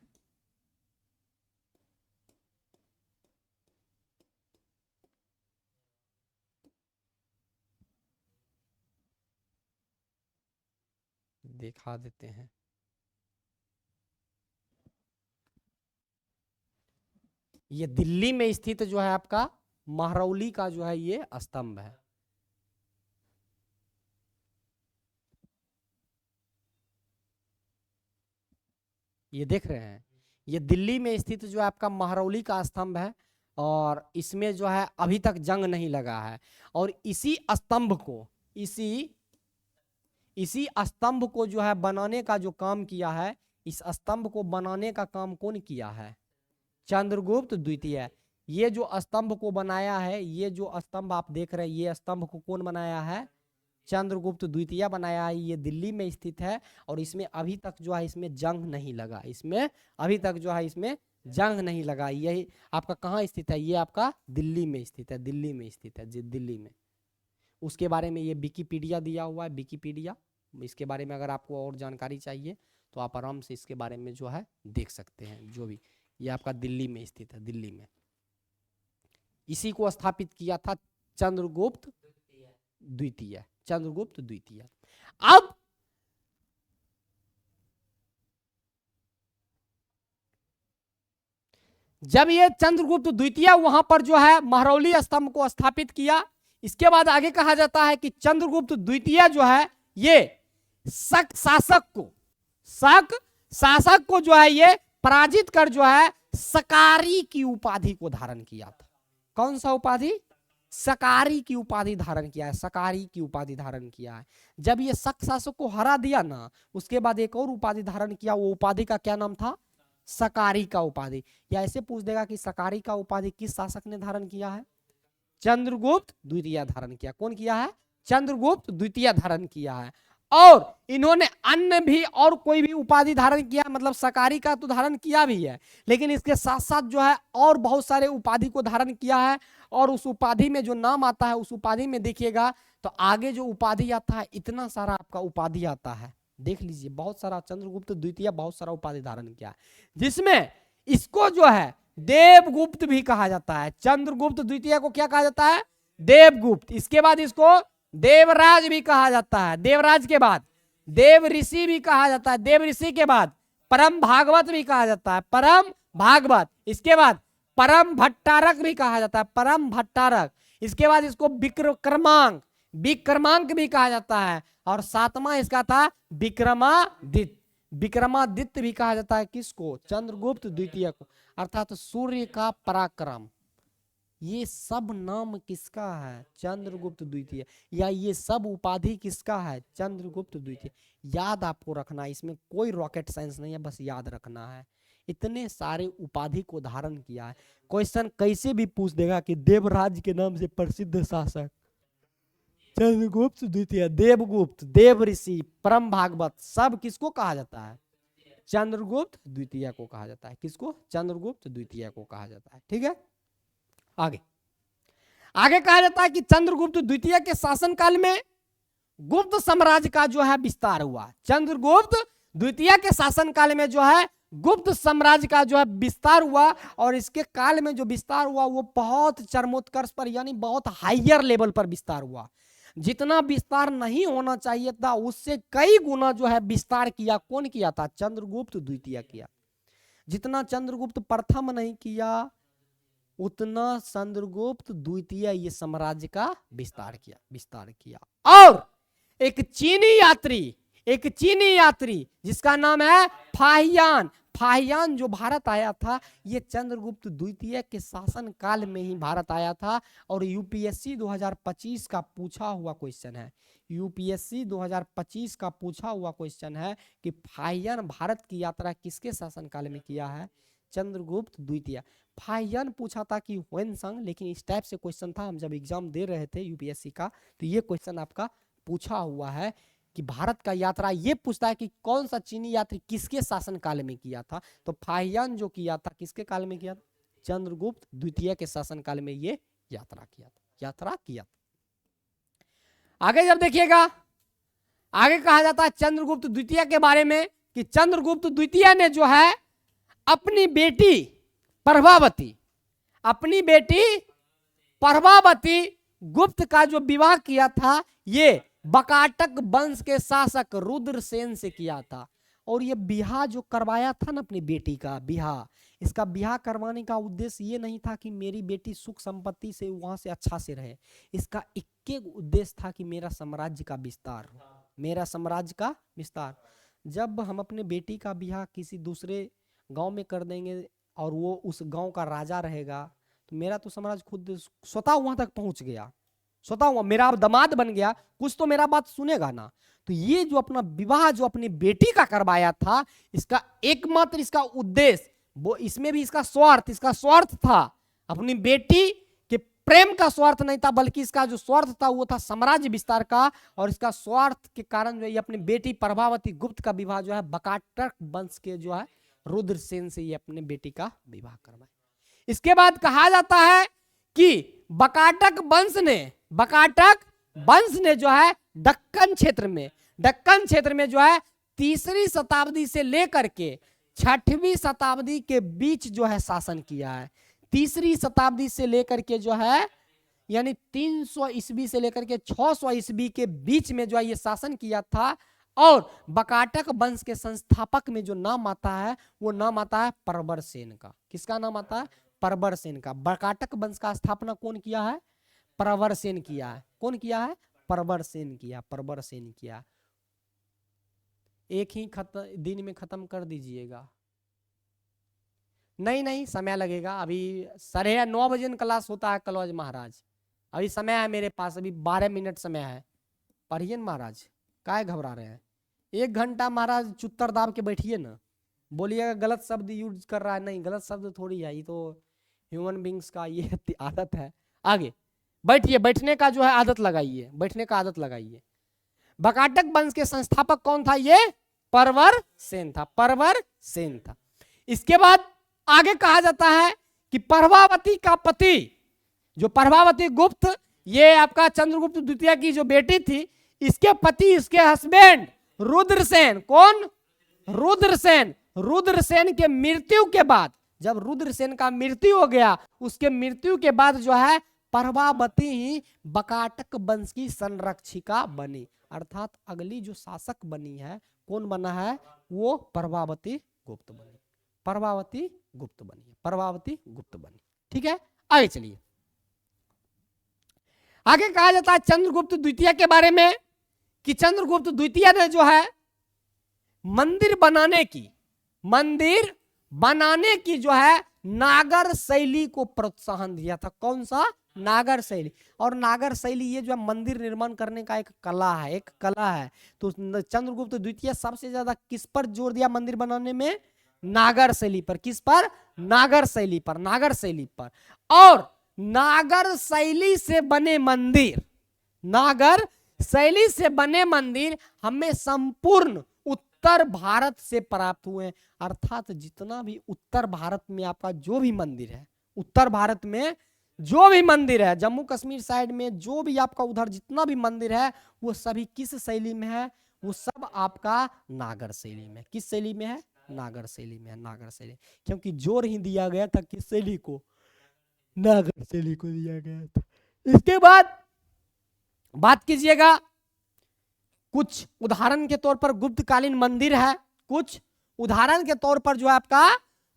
S1: दिखा देते हैं, ये दिल्ली में स्थित जो है आपका महरौली का जो है ये स्तंभ है। ये देख रहे हैं, ये दिल्ली में स्थित जो है आपका महरौली का स्तंभ है, और इसमें जो है अभी तक जंग नहीं लगा है। और इसी स्तंभ को, इसी स्तंभ को जो है बनाने का जो काम किया है, इस स्तंभ को बनाने का काम कौन किया है? चंद्रगुप्त द्वितीय। ये जो स्तंभ को बनाया है, ये जो स्तंभ आप देख रहे हैं, ये स्तंभ को कौन बनाया है? चंद्रगुप्त द्वितीय बनाया है। ये दिल्ली में स्थित है और इसमें अभी तक जो है इसमें जंग नहीं लगा, इसमें अभी तक जो है इसमें जंग नहीं लगा। यही आपका कहाँ स्थित है? ये आपका दिल्ली में स्थित है, दिल्ली में स्थित है जी, दिल्ली में। उसके बारे में ये विकिपीडिया दिया हुआ है, विकिपीडिया। इसके बारे में अगर आपको और जानकारी चाहिए तो आप आराम से इसके बारे में जो है देख सकते हैं। जो भी ये आपका दिल्ली में स्थित है, दिल्ली में। इसी को स्थापित किया था चंद्रगुप्त द्वितीय, चंद्रगुप्त द्वितीय। अब जब ये चंद्रगुप्त द्वितीय वहां पर जो है महरौली स्तंभ को स्थापित किया, इसके बाद आगे कहा जाता है कि चंद्रगुप्त द्वितीय जो है ये शक शासक को जो है ये पराजित कर जो है सकारी की उपाधि को धारण किया था। कौन सा उपाधि? सकारी की उपाधि धारण किया है, सकारी की उपाधि धारण किया है। जब ये शक शासक को हरा दिया ना, उसके बाद एक और उपाधि धारण किया। वो उपाधि का क्या नाम था? सकारी का उपाधि। या ऐसे पूछ देगा कि सकारी का उपाधि किस शासक ने धारण किया है? चंद्रगुप्त द्वितीय धारण किया। कौन किया है? चंद्रगुप्त द्वितीय धारण किया है। और इन्होंने अन्य भी और कोई भी उपाधि धारण किया, मतलब सकारी का तो धारण किया भी है, लेकिन इसके साथ साथ जो है और बहुत सारे उपाधि को धारण किया है। और उस उपाधि में जो नाम आता है, उस उपाधि में देखिएगा तो आगे जो उपाधि आता है, इतना सारा आपका उपाधि आता है, देख लीजिए, बहुत सारा। चंद्रगुप्त द्वितीय बहुत सारा उपाधि धारण किया है, जिसमें इसको जो है देवगुप्त भी कहा जाता है। चंद्रगुप्त द्वितीय को क्या कहा जाता है? देवगुप्त। इसके बाद इसको देवराज भी कहा जाता है। देवराज के बाद देव ऋषि भी कहा जाता है। देव ऋषि के बाद परम भागवत भी कहा जाता है, परम भागवत। इसके बाद परम भट्टारक भी कहा जाता है, परम भट्टारक। इसके बाद इसको विक्रमांक, विक्रमांक भी कहा जाता है। और सातवां इसका था विक्रमादित्य, विक्रमादित्य भी कहा जाता है। किसको? चंद्रगुप्त द्वितीय को, अर्थात सूर्य का पराक्रम। ये सब नाम किसका है? चंद्रगुप्त द्वितीय। या ये सब उपाधि किसका है? चंद्रगुप्त द्वितीय। याद आपको रखना है, इसमें कोई रॉकेट साइंस नहीं है, बस याद रखना है। इतने सारे उपाधि को धारण किया है। क्वेश्चन कैसे भी पूछ देगा कि देवराज के नाम से प्रसिद्ध शासक चंद्रगुप्त द्वितीय, देवगुप्त, देव ऋषि, परम भागवत, सब किसको कहा जाता है? चंद्रगुप्त द्वितीय को कहा जाता है। किसको? चंद्रगुप्त द्वितीय को कहा जाता है। ठीक है, आगे आगे कहा जाता है कि चंद्रगुप्त द्वितीय के शासन काल में गुप्त साम्राज्य का जो है विस्तार हुआ। चंद्रगुप्त द्वितीय के शासन काल में जो है गुप्त साम्राज्य का जो है विस्तार हुआ। और इसके काल में जो विस्तार हुआ वो बहुत चरमोत्कर्ष पर, यानी बहुत हाइयर लेवल पर विस्तार हुआ। जितना विस्तार नहीं होना चाहिए था उससे कई गुना जो है विस्तार किया। कौन किया था? चंद्रगुप्त द्वितीय किया। जितना चंद्रगुप्त प्रथम नहीं किया, उतना चंद्रगुप्त द्वितीय ये साम्राज्य का विस्तार किया। और एक चीनी यात्री जिसका नाम है फाहियान जो भारत आया था, ये चंद्रगुप्त द्वितीय के शासन काल में ही भारत आया था। और यूपीएससी 2025 का पूछा हुआ क्वेश्चन है। यूपीएससी 2025 का पूछा हुआ क्वेश्चन है कि फाहियन भारत की यात्रा किसके शासनकाल में किया है? चंद्रगुप्त द्वितीय। फाहियन पूछा था कि ह्वेनसांग, लेकिन इस टाइप से क्वेश्चन था, हम जब एग्जाम दे रहे थे यूपीएससी का तो ये क्वेश्चन आपका पूछा हुआ है कि भारत का यात्रा, ये पूछता है कि कौन सा चीनी यात्री किसके शासनकाल में किया था? तो फाहियन जो किया था किसके काल में किया था? चंद्रगुप्त द्वितीय के शासनकाल में ये यात्रा किया था। आगे जब देखिएगा, आगे कहा जाता है चंद्रगुप्त द्वितीय के बारे में कि चंद्रगुप्त द्वितीय ने जो है अपनी बेटी प्रभावती गुप्त का जो विवाह किया था ये बकाटक वंश के शासक रुद्रसेन से किया था। और ये बिहा जो करवाया था ना अपनी बेटी का बिहा, इसका बिहा करवाने का उद्देश्य ये नहीं था कि मेरी बेटी सुख संपत्ति से वहां से अच्छा से रहे, इसका एक उद्देश्य था कि मेरा साम्राज्य का विस्तार। जब हम अपने बेटी का बिहा किसी दूसरे गांव में कर देंगे और वो उस गांव का राजा रहेगा तो मेरा तो साम्राज्य खुद स्वतः वहां तक पहुंच गया, स्वतः मेरा दामाद बन गया, कुछ तो मेरा बात सुनेगा ना। तो ये जो अपना विवाह जो अपनी बेटी का करवाया था, इसका एकमात्र इसका उद्देश्य, वो इसमें भी इसका स्वार्थ था, अपनी बेटी के प्रेम का स्वार्थ नहीं था, बल्कि इसका जो स्वार्थ था वो था साम्राज्य विस्तार का। और इसका स्वार्थ के कारण जो ये अपनी बेटी प्रभावती गुप्त का विवाह जो है बकाटक वंश के जो है रुद्रसेन से ये अपने बेटी का विवाह करवाया। इसके बाद कहा जाता है कि बकाटक वंश ने जो है दक्कन क्षेत्र में जो है 3री शताब्दी से लेकर के 6वीं शताब्दी के बीच जो है शासन किया है। 3री शताब्दी से लेकर के जो है यानी 300 ईस्वी से लेकर के 600 ईस्वी के बीच में जो है ये शासन किया था। और बकाटक वंश के संस्थापक में जो नाम आता है वो नाम आता है प्रवरसेन का। किसका नाम आता है? प्रवरसेन का। बकाटक वंश का स्थापना कौन किया है? प्रवरसेन किया है। कौन किया है? प्रवरसेन किया। एक ही दिन में खत्म कर दीजिएगा। नहीं समय लगेगा, अभी 9:30 बजे क्लास होता है कलौज महाराज। अभी समय है मेरे पास, अभी 12 मिनट समय है, पढ़िए ना महाराज, काहे घबरा रहे हैं? 1 घंटा महाराज चुत्तर दाब के बैठिए ना, बोलिएगा गलत शब्द यूज कर रहा है। नहीं, गलत शब्द थोड़ी है, ये तो ह्यूमन बींग्स का ये आदत है। आगे बैठिए, बैठने का जो है आदत लगाइए। बकाटक वंश के संस्थापक कौन था? ये प्रवरसेन था। इसके बाद आगे कहा जाता है कि प्रभावती का पति जो प्रभावती गुप्त, ये आपका चंद्रगुप्त द्वितीय की जो बेटी थी, इसके पति, इसके हस्बैंड रुद्रसेन। कौन? रुद्रसेन के मृत्यु के बाद, जब रुद्रसेन का मृत्यु हो गया, उसके मृत्यु के बाद जो है प्रभावती ही बकाटक वंश की संरक्षिका बनी, अर्थात अगली जो शासक बनी है, कौन बना है? वो प्रभावती गुप्त बनी। ठीक है, आगे चलिए। आगे कहा जाता है चंद्रगुप्त द्वितीय के बारे में कि चंद्रगुप्त द्वितीय ने जो है मंदिर बनाने की जो है नागर शैली को प्रोत्साहन दिया था। कौन सा? नागर शैली। और नागर शैली ये जो है मंदिर निर्माण करने का एक कला है। तो चंद्रगुप्त द्वितीय सबसे ज्यादा किस पर जोर दिया मंदिर बनाने में? नागर शैली पर। किस पर? नागर शैली पर। और नागर शैली से बने मंदिर हमें संपूर्ण उत्तर भारत से प्राप्त हुए। अर्थात जितना भी उत्तर भारत में आपका जो भी मंदिर है, जम्मू कश्मीर साइड में जो भी आपका उधर जितना भी मंदिर है, वो सभी किस शैली में है? वो सब आपका नागर शैली में। किस शैली में है? नागर शैली। क्योंकि जोर ही दिया गया था किस शैली को? नागर शैली को दिया गया था। इसके बाद बात कीजिएगा, कुछ उदाहरण के तौर पर गुप्तकालीन मंदिर है, कुछ उदाहरण के तौर पर जो है आपका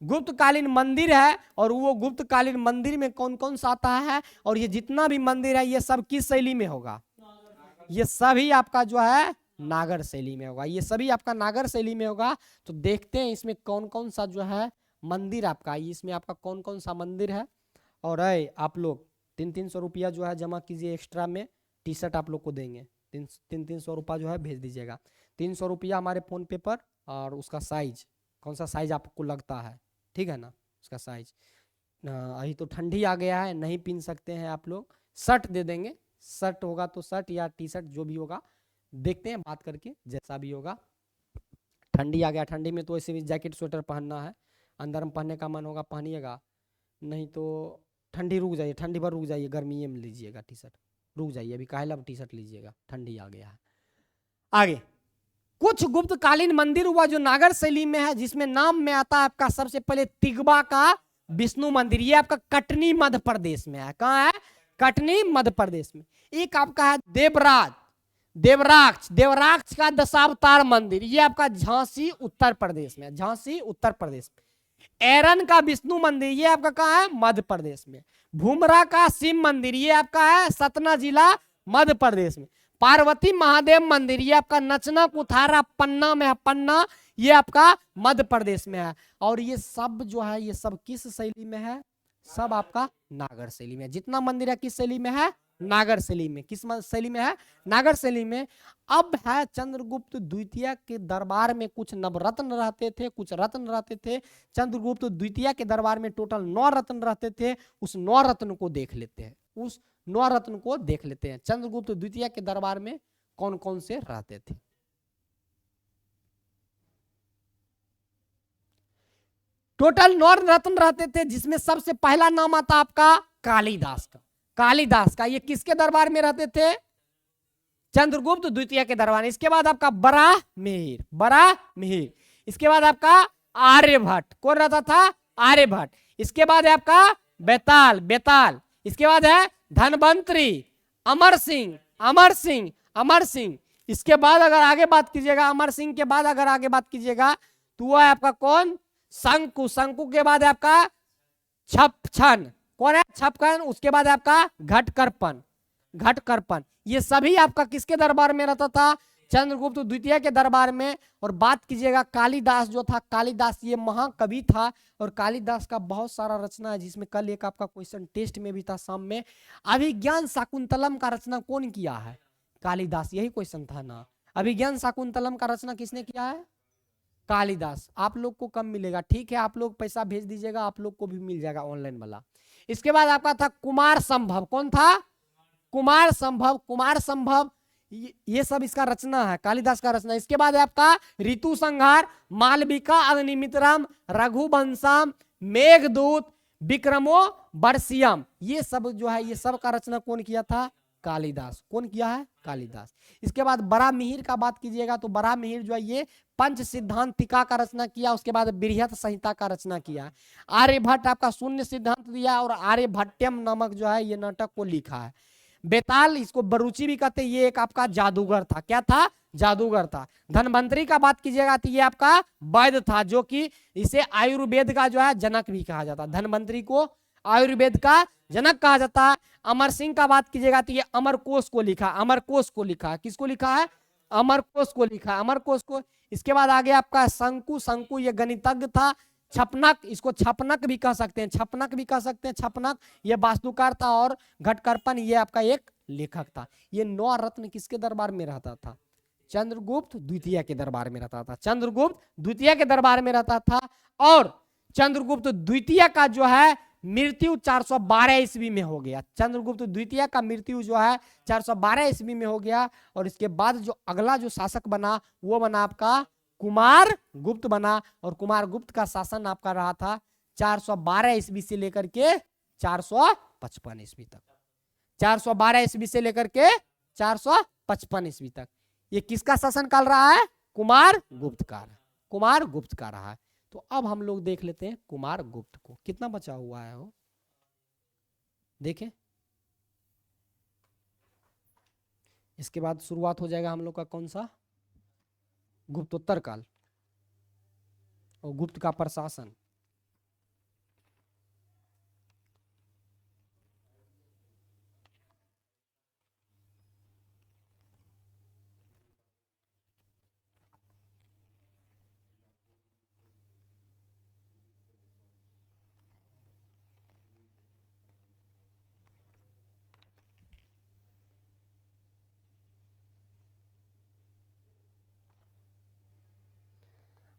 S1: गुप्तकालीन मंदिर है। और वो गुप्तकालीन मंदिर में कौन कौन सा आता है? और ये जितना भी मंदिर है ये सब किस शैली में होगा? ये सभी आपका जो है नागर शैली में होगा। तो देखते हैं इसमें कौन कौन सा जो है मंदिर आपका, इसमें आपका कौन कौन सा मंदिर है। और आप लोग 300 रुपया जो है जमा कीजिए, एक्स्ट्रा में टी शर्ट आप लोग को देंगे। तीन सौ रुपया जो है भेज दीजिएगा। 300 रुपया हमारे फ़ोन पे पर, और उसका साइज, कौन सा साइज आपको लगता है, ठीक है ना, उसका साइज। अभी तो ठंडी आ गया है, नहीं पहन सकते हैं आप लोग, शर्ट दे देंगे, शर्ट होगा तो शर्ट या टी शर्ट जो भी होगा, देखते हैं बात करके जैसा भी होगा। ठंडी आ गया, ठंडी में तो ऐसे भी जैकेट स्वेटर पहनना है, अंदर में पहनने का मन होगा पहनिएगा, नहीं तो ठंडी रुक जाइए, ठंडी भर रुक जाइए, गर्मी में लीजिएगा टी शर्ट, रुक जाइए, अभी काहे टी शर्ट लीजिएगा, ठंडी आ गया है। आगे कुछ गुप्तकालीन मंदिर हुआ जो नागर शैली में है, जिसमें नाम में आता है आपका सबसे पहले तिगवा का विष्णु मंदिर, ये आपका कटनी मध्य प्रदेश में है। कहाँ है? कटनी मध्य प्रदेश में। एक आपका है देवराज, देवराक्ष, देवराक्ष का दशावतार मंदिर, ये आपका झांसी उत्तर प्रदेश में, झांसी उत्तर प्रदेश में। एरन का विष्णु मंदिर, ये आपका कहाँ है? मध्य प्रदेश में। भूमरा का शिव मंदिर, ये आपका है सतना जिला मध्य प्रदेश में। पार्वती महादेव मंदिर, ये आपका नचना कुथारा पन्ना में है, पन्ना, ये आपका मध्य प्रदेश में है। और ये सब जो है, ये सब किस शैली में है? सब आपका नागर शैली में। जितना मंदिर है किस शैली में है? नागर शैली में। किस शैली में है? नागर शैली में। अब है चंद्रगुप्त द्वितीय के दरबार में कुछ नवरत्न रहते थे, कुछ रत्न रहते थे। चंद्रगुप्त द्वितीय के दरबार में टोटल 9 रत्न रहते थे। उस 9 रत्न को देख लेते हैं, उस 9 रत्न को देख लेते हैं। चंद्रगुप्त द्वितीय के दरबार में कौन कौन से रहते थे? टोटल 9 रत्न रहते थे, जिसमें सबसे पहला नाम आता आपका कालिदास का। कालिदास का, ये किसके दरबार में रहते थे? चंद्रगुप्त द्वितीय के दरबार। इसके बाद आपका बराह मिहिर, बराह मिहिर। इसके बाद आपका आर्यभट्ट, कौन रहता था? आर्यभट्ट। इसके बाद है आपका बेताल, बेताल। इसके बाद है धनवंतरी, अमर सिंह, अमर सिंह, अमर सिंह। इसके बाद अगर आगे बात कीजिएगा, अमर सिंह के बाद अगर आगे बात कीजिएगा तो वह है आपका कौन? शंकु। शंकु के बाद है आपका छपछन, कौन है? छपछन। उसके बाद है आपका घटकरपन, घटकरपन। ये सभी आपका किसके दरबार में रहता था? चंद्रगुप्त द्वितीय के दरबार में। और बात कीजिएगा कालिदास जो था, कालिदास ये महाकवि था, और कालिदास का बहुत सारा रचना है, जिसमें कल एक आपका क्वेश्चन टेस्ट में भी था शाम में। अभिज्ञान शाकुंतलम का रचना कौन किया है? कालिदास, यही क्वेश्चन था ना। अभिज्ञान शाकुंतलम का रचना किसने किया है? कालिदास। आप लोग को कम मिलेगा, ठीक है, आप लोग पैसा भेज दीजिएगा, आप लोग को भी मिल जाएगा ऑनलाइन वाला। इसके बाद आपका था कुमार संभव, कौन था? कुमार संभव, कुमार संभव। ये सब इसका रचना है, कालिदास का रचना। इसके बाद है आपका ऋतु संहार, मालविका अग्निमित्रम, रघुवंशम, मेघदूत, विक्रमो वर्षियम। ये सब जो है, ये सब का रचना कौन किया था? कालिदास। कौन किया है? कालिदास। इसके बाद बड़ा मिहिर का बात कीजिएगा तो बड़ा मिहिर जो है ये पंच सिद्धांतिका का रचना किया। उसके बाद बृहत संहिता का रचना किया। आर्यभट्ट आपका शून्य सिद्धांत दिया, और आर्यभट्टयम नामक जो है ये नाटक को लिखा है। बेताल, इसको बरूची भी कहते हैं, ये एक आपका जादूगर था। क्या था? जादूगर था। धनवंतरी का बात कीजिएगा तो ये आपका वैद्य था, जो कि इसे आयुर्वेद का जो है जनक भी कहा जाता है। धनवंतरी को आयुर्वेद का जनक कहा जाता है। अमर सिंह का बात कीजिएगा तो ये अमरकोश को लिखा, अमरकोश को लिखा। किसको लिखा है? अमरकोश को लिखा, अमरकोश को। इसके बाद आगे आपका शंकु, शंकु ये गणितज्ञ था। छपनक, इसको छपनक भी कह सकते हैं, छपनक भी कह सकते हैं, छपनक ये वास्तुकार था। और घटकरपन ये आपका एक लेखक था। ये 9 रत्न किसके दरबार में रहता था? चंद्रगुप्त द्वितीय के दरबार में रहता था। चंद्रगुप्त द्वितीय के दरबार में रहता था। और चंद्रगुप्त द्वितीय का जो है मृत्यु 412 ईस्वी में हो गया। चंद्रगुप्त द्वितीय का मृत्यु जो है 412 ईस्वी में हो गया। और इसके बाद जो अगला जो शासक बना वो बना आपका कुमार गुप्त बना। और कुमार गुप्त का शासन आपका रहा था 412 ईस्वी से लेकर के 455 ईस्वी तक। 412 ईस्वी से लेकर के 455 ईस्वी तक ये किसका शासन काल रहा है? कुमार गुप्त का, कुमार गुप्त का रहा है। तो अब हम लोग देख लेते हैं कुमार गुप्त को, कितना बचा हुआ है वो देखें। इसके बाद शुरुआत हो जाएगा हम लोग का कौन सा? गुप्तोत्तर काल और गुप्त का प्रशासन।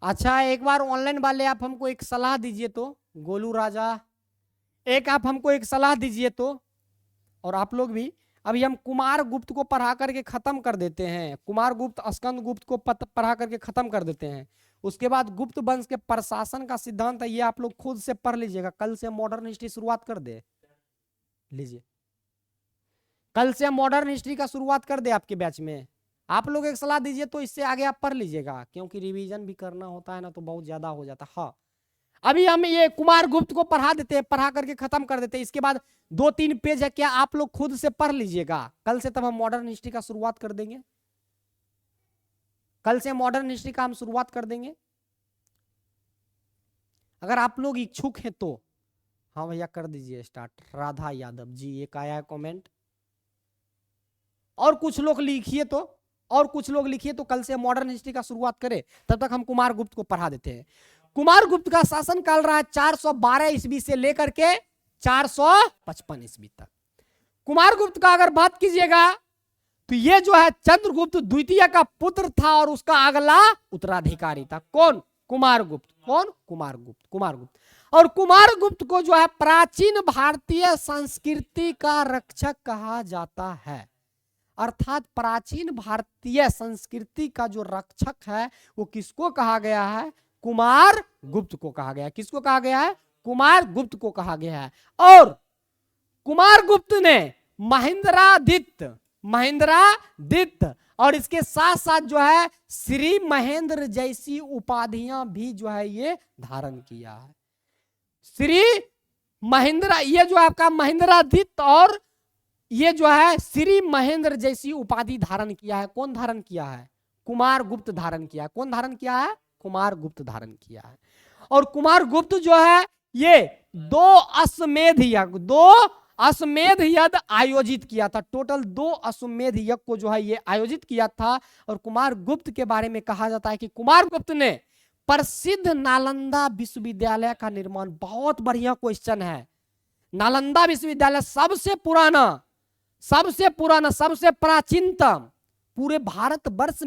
S2: अच्छा, एक बार ऑनलाइन वाले आप हमको एक सलाह दीजिए तो, गोलू राजा, एक आप हमको एक सलाह दीजिए तो, और आप लोग भी। अभी हम कुमार गुप्त को पढ़ा करके खत्म कर देते हैं, कुमार गुप्त स्कंद गुप्त को पढ़ा करके खत्म कर देते हैं। उसके बाद गुप्त वंश के प्रशासन का सिद्धांत है, ये आप लोग खुद से पढ़ लीजिएगा। कल से मॉडर्न हिस्ट्री शुरुआत कर दे लीजिए, कल से मॉडर्न हिस्ट्री का शुरुआत कर दे आपके बैच में। आप लोग एक सलाह दीजिए तो इससे आगे आप पढ़ लीजिएगा, क्योंकि रिवीजन भी करना होता है ना, तो बहुत ज्यादा हो जाता है। हाँ, अभी हम ये कुमार गुप्त को पढ़ा देते हैं, पढ़ा करके खत्म कर देते हैं। इसके बाद 2-3 पेज है, क्या आप लोग खुद से पढ़ लीजिएगा। कल से तब हम मॉडर्न हिस्ट्री का शुरुआत कर देंगे, कल से मॉडर्न हिस्ट्री का हम शुरुआत कर देंगे, अगर आप लोग इच्छुक हैं तो। हाँ भैया, कर दीजिए स्टार्ट। राधा यादव जी, एक आया है कमेंट। और कुछ लोग लिखिए तो, और कुछ लोग लिखिए तो कल से मॉडर्न हिस्ट्री का शुरुआत करें, तब तक हम कुमार गुप्त को पढ़ा देते हैं। कुमार गुप्त का शासन काल रहा है 412 ईस्वी से लेकर के 455 ईस्वी तक। कुमार गुप्त का अगर बात कीजिएगा तो ये जो है चंद्रगुप्त द्वितीय का पुत्र था और उसका अगला उत्तराधिकारी था। कौन? कुमार गुप्त। कौन? कुमार गुप्त। कुमार गुप्त। और कुमार गुप्त को जो है प्राचीन भारतीय संस्कृति का रक्षक कहा जाता है। अर्थात प्राचीन भारतीय संस्कृति का जो रक्षक है वो किसको कहा गया है? कुमार गुप्त को कहा गया है। किसको कहा गया है? कुमार गुप्त को कहा गया है। और कुमार गुप्त ने महेंद्रादित्य और इसके साथ साथ जो है श्री महेंद्र जैसी उपाधियां भी जो है ये धारण किया है। श्री महेंद्र, ये जो आपका महेंद्रादित्य और ये जो है श्री महेंद्र जैसी उपाधि धारण किया है। कौन धारण किया है? कुमार गुप्त धारण किया है। कौन धारण किया है? कुमार गुप्त धारण किया है। और कुमार गुप्त जो है ये 2 अश्वमेध यज्ञ आयोजित किया था। टोटल 2 अश्वमेध यज्ञ को जो है ये आयोजित किया था। और कुमार गुप्त के बारे में कहा जाता है कि कुमार गुप्त ने प्रसिद्ध नालंदा विश्वविद्यालय का निर्माण। बहुत बढ़िया क्वेश्चन है। नालंदा विश्वविद्यालय सबसे पुराना, सबसे प्राचीनतम पूरे भारतवर्ष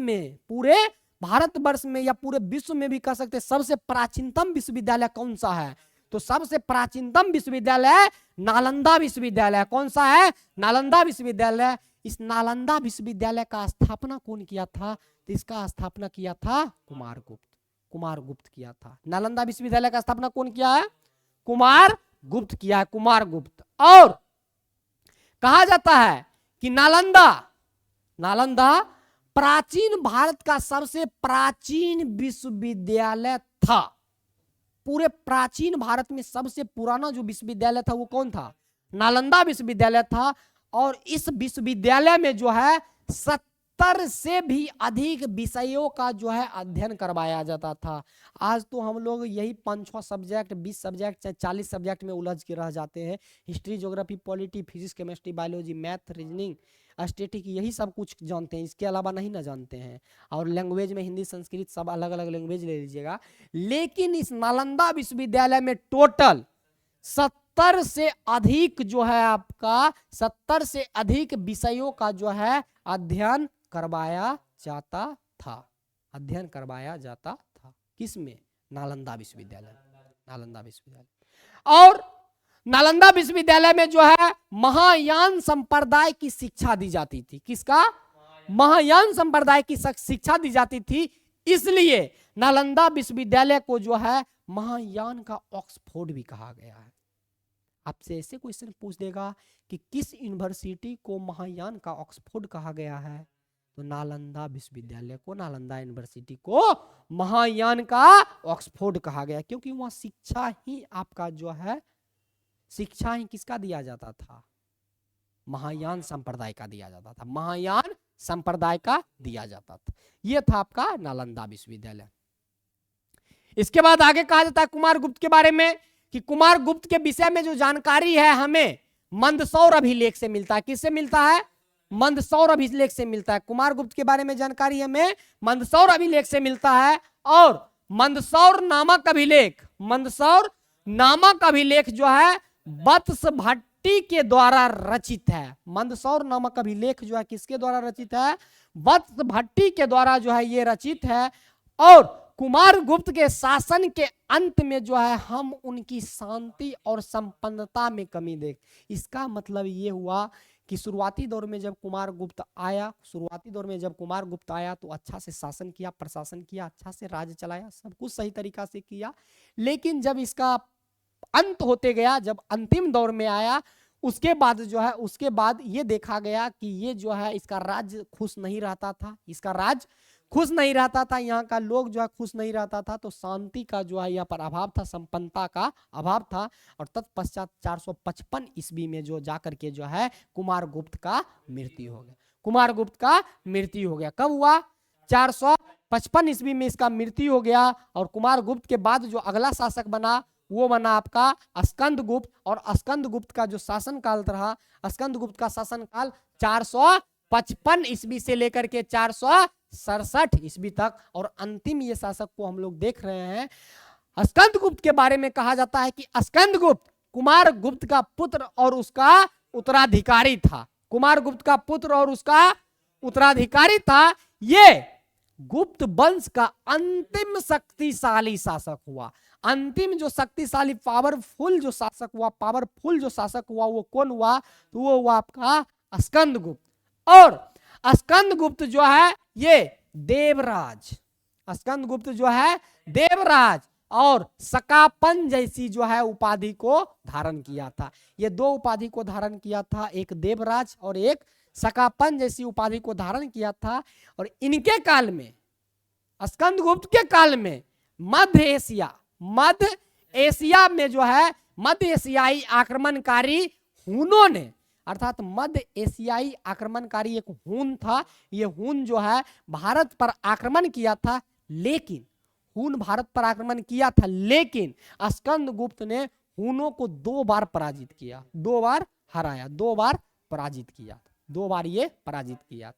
S2: में या पूरे विश्व में भी कह सकते हैं सबसे प्राचीनतम विश्वविद्यालय कौन सा है? तो सबसे प्राचीनतम विश्वविद्यालय नालंदा विश्वविद्यालय। कौन सा है? नालंदा विश्वविद्यालय। इस नालंदा विश्वविद्यालय का स्थापना कौन किया था? तो इसका स्थापना किया था कुमार गुप्त। कुमार गुप्त किया था। नालंदा विश्वविद्यालय का स्थापना कौन किया है? कुमार गुप्त किया है। कुमार गुप्त। और कहा जाता है कि नालंदा प्राचीन भारत का सबसे प्राचीन विश्वविद्यालय था। पूरे प्राचीन भारत में सबसे पुराना जो विश्वविद्यालय था वो कौन था? नालंदा विश्वविद्यालय था। और इस विश्वविद्यालय में जो है 70 से भी अधिक विषयों का जो है अध्ययन करवाया जाता था। आज तो हम लोग यही 5-6 सब्जेक्ट, 20 सब्जेक्ट, 40 सब्जेक्ट में उलझ के रह जाते हैं। History, geography, polity, physics, chemistry, biology, math, reasoning, static, यही सब कुछ जानते हैं। इसके अलावा नहीं ना जानते हैं। और लैंग्वेज में हिंदी, संस्कृत, सब अलग अलग लैंग्वेज ले लीजिएगा। लेकिन इस नालंदा विश्वविद्यालय में टोटल 70 से अधिक जो है आपका 70 से अधिक विषयों का जो है अध्ययन करवाया जाता था। अध्ययन करवाया जाता था। किसमें? नालंदा विश्वविद्यालय। नालंदा विश्वविद्यालय। और नालंदा विश्वविद्यालय में जो है महायान संप्रदाय की शिक्षा दी जाती थी। किसका? महायान संप्रदाय की शिक्षा दी जाती थी। इसलिए नालंदा विश्वविद्यालय को जो है महायान का ऑक्सफोर्ड भी कहा गया है। आपसे ऐसे क्वेश्चन पूछ देगा कि किस यूनिवर्सिटी को महायान का ऑक्सफोर्ड कहा गया है? तो नालंदा विश्वविद्यालय को, नालंदा यूनिवर्सिटी को महायान का ऑक्सफोर्ड कहा गया, क्योंकि वहां शिक्षा ही आपका जो है, शिक्षा ही किसका दिया जाता था? महायान संप्रदाय का दिया जाता था। महायान संप्रदाय का दिया जाता था। यह था आपका नालंदा विश्वविद्यालय। इसके बाद आगे कहा जाता है कुमार गुप्त के बारे में कि कुमार गुप्त के विषय में जो जानकारी है हमें मंदसौर अभिलेख से मिलता है। किससे मिलता है? मंदसौर अभिलेख से मिलता है। कुमार गुप्त के बारे में जानकारी हमें मंदसौर अभिलेख से मिलता है। और मंदसौर नामक अभिलेख जो है वत्स भट्टी के द्वारा रचित है। मंदसौर नामक अभिलेख जो है किसके द्वारा रचित है? वत्स भट्टी के द्वारा जो है ये रचित है। और कुमार गुप्त के शासन के अंत में जो है हम उनकी शांति और संपन्नता में कमी देख। इसका मतलब ये हुआ कि शुरुआती दौर में जब कुमार गुप्त आया तो अच्छा से शासन किया, प्रशासन किया, अच्छा से राज्य चलाया, सब कुछ सही तरीका से किया। लेकिन जब इसका अंत होते गया, जब अंतिम दौर में आया, उसके बाद जो है ये देखा गया कि ये जो है इसका राज्य खुश नहीं रहता था, यहाँ का लोग जो है खुश नहीं रहता था, तो शांति का जो है यहाँ पर अभाव था, संपन्नता का अभाव था। और तत्पश्चात 455 ईस्वी में जो जाकर के जो है कुमार गुप्त का मृत्यु हो गया। कब हुआ? 455 ईस्वी में इसका मृत्यु हो गया। और कुमार गुप्त के बाद जो अगला शासक बना वो बना आपका स्कंद गुप्त। और स्कंद गुप्त का जो शासन काल रहा, स्कंद गुप्त का शासन काल 455 ईस्वी से लेकर के 467 ईस्वी तक। और अंतिम ये शासक को हम लोग देख रहे हैं, स्कंद गुप्त के बारे में कहा जाता है कि स्कंद गुप्त कुमार गुप्त का पुत्र और उसका उत्तराधिकारी था। ये गुप्त वंश का अंतिम शक्तिशाली शासक हुआ। अंतिम जो शक्तिशाली पावरफुल जो शासक हुआ वो कौन हुआ? तो वो हुआ आपका स्कंद गुप्त। और स्कंद गुप्त जो है ये देवराज, और सकापन जैसी जो है उपाधि को धारण किया था। ये दो उपाधि को धारण किया था, एक देवराज और एक सकापन जैसी उपाधि को धारण किया था। और इनके काल में, स्कंद गुप्त के काल में मध्य एशिया में जो है मध्य एशियाई आक्रमणकारी हुनों ने, अर्थात मध्य एशियाई आक्रमणकारी एक हुन था, ये हुन जो है भारत पर आक्रमण किया था। लेकिन स्कंद गुप्त ने हुनों को 2 बार पराजित किया, 2 बार हराया, 2 बार पराजित किया।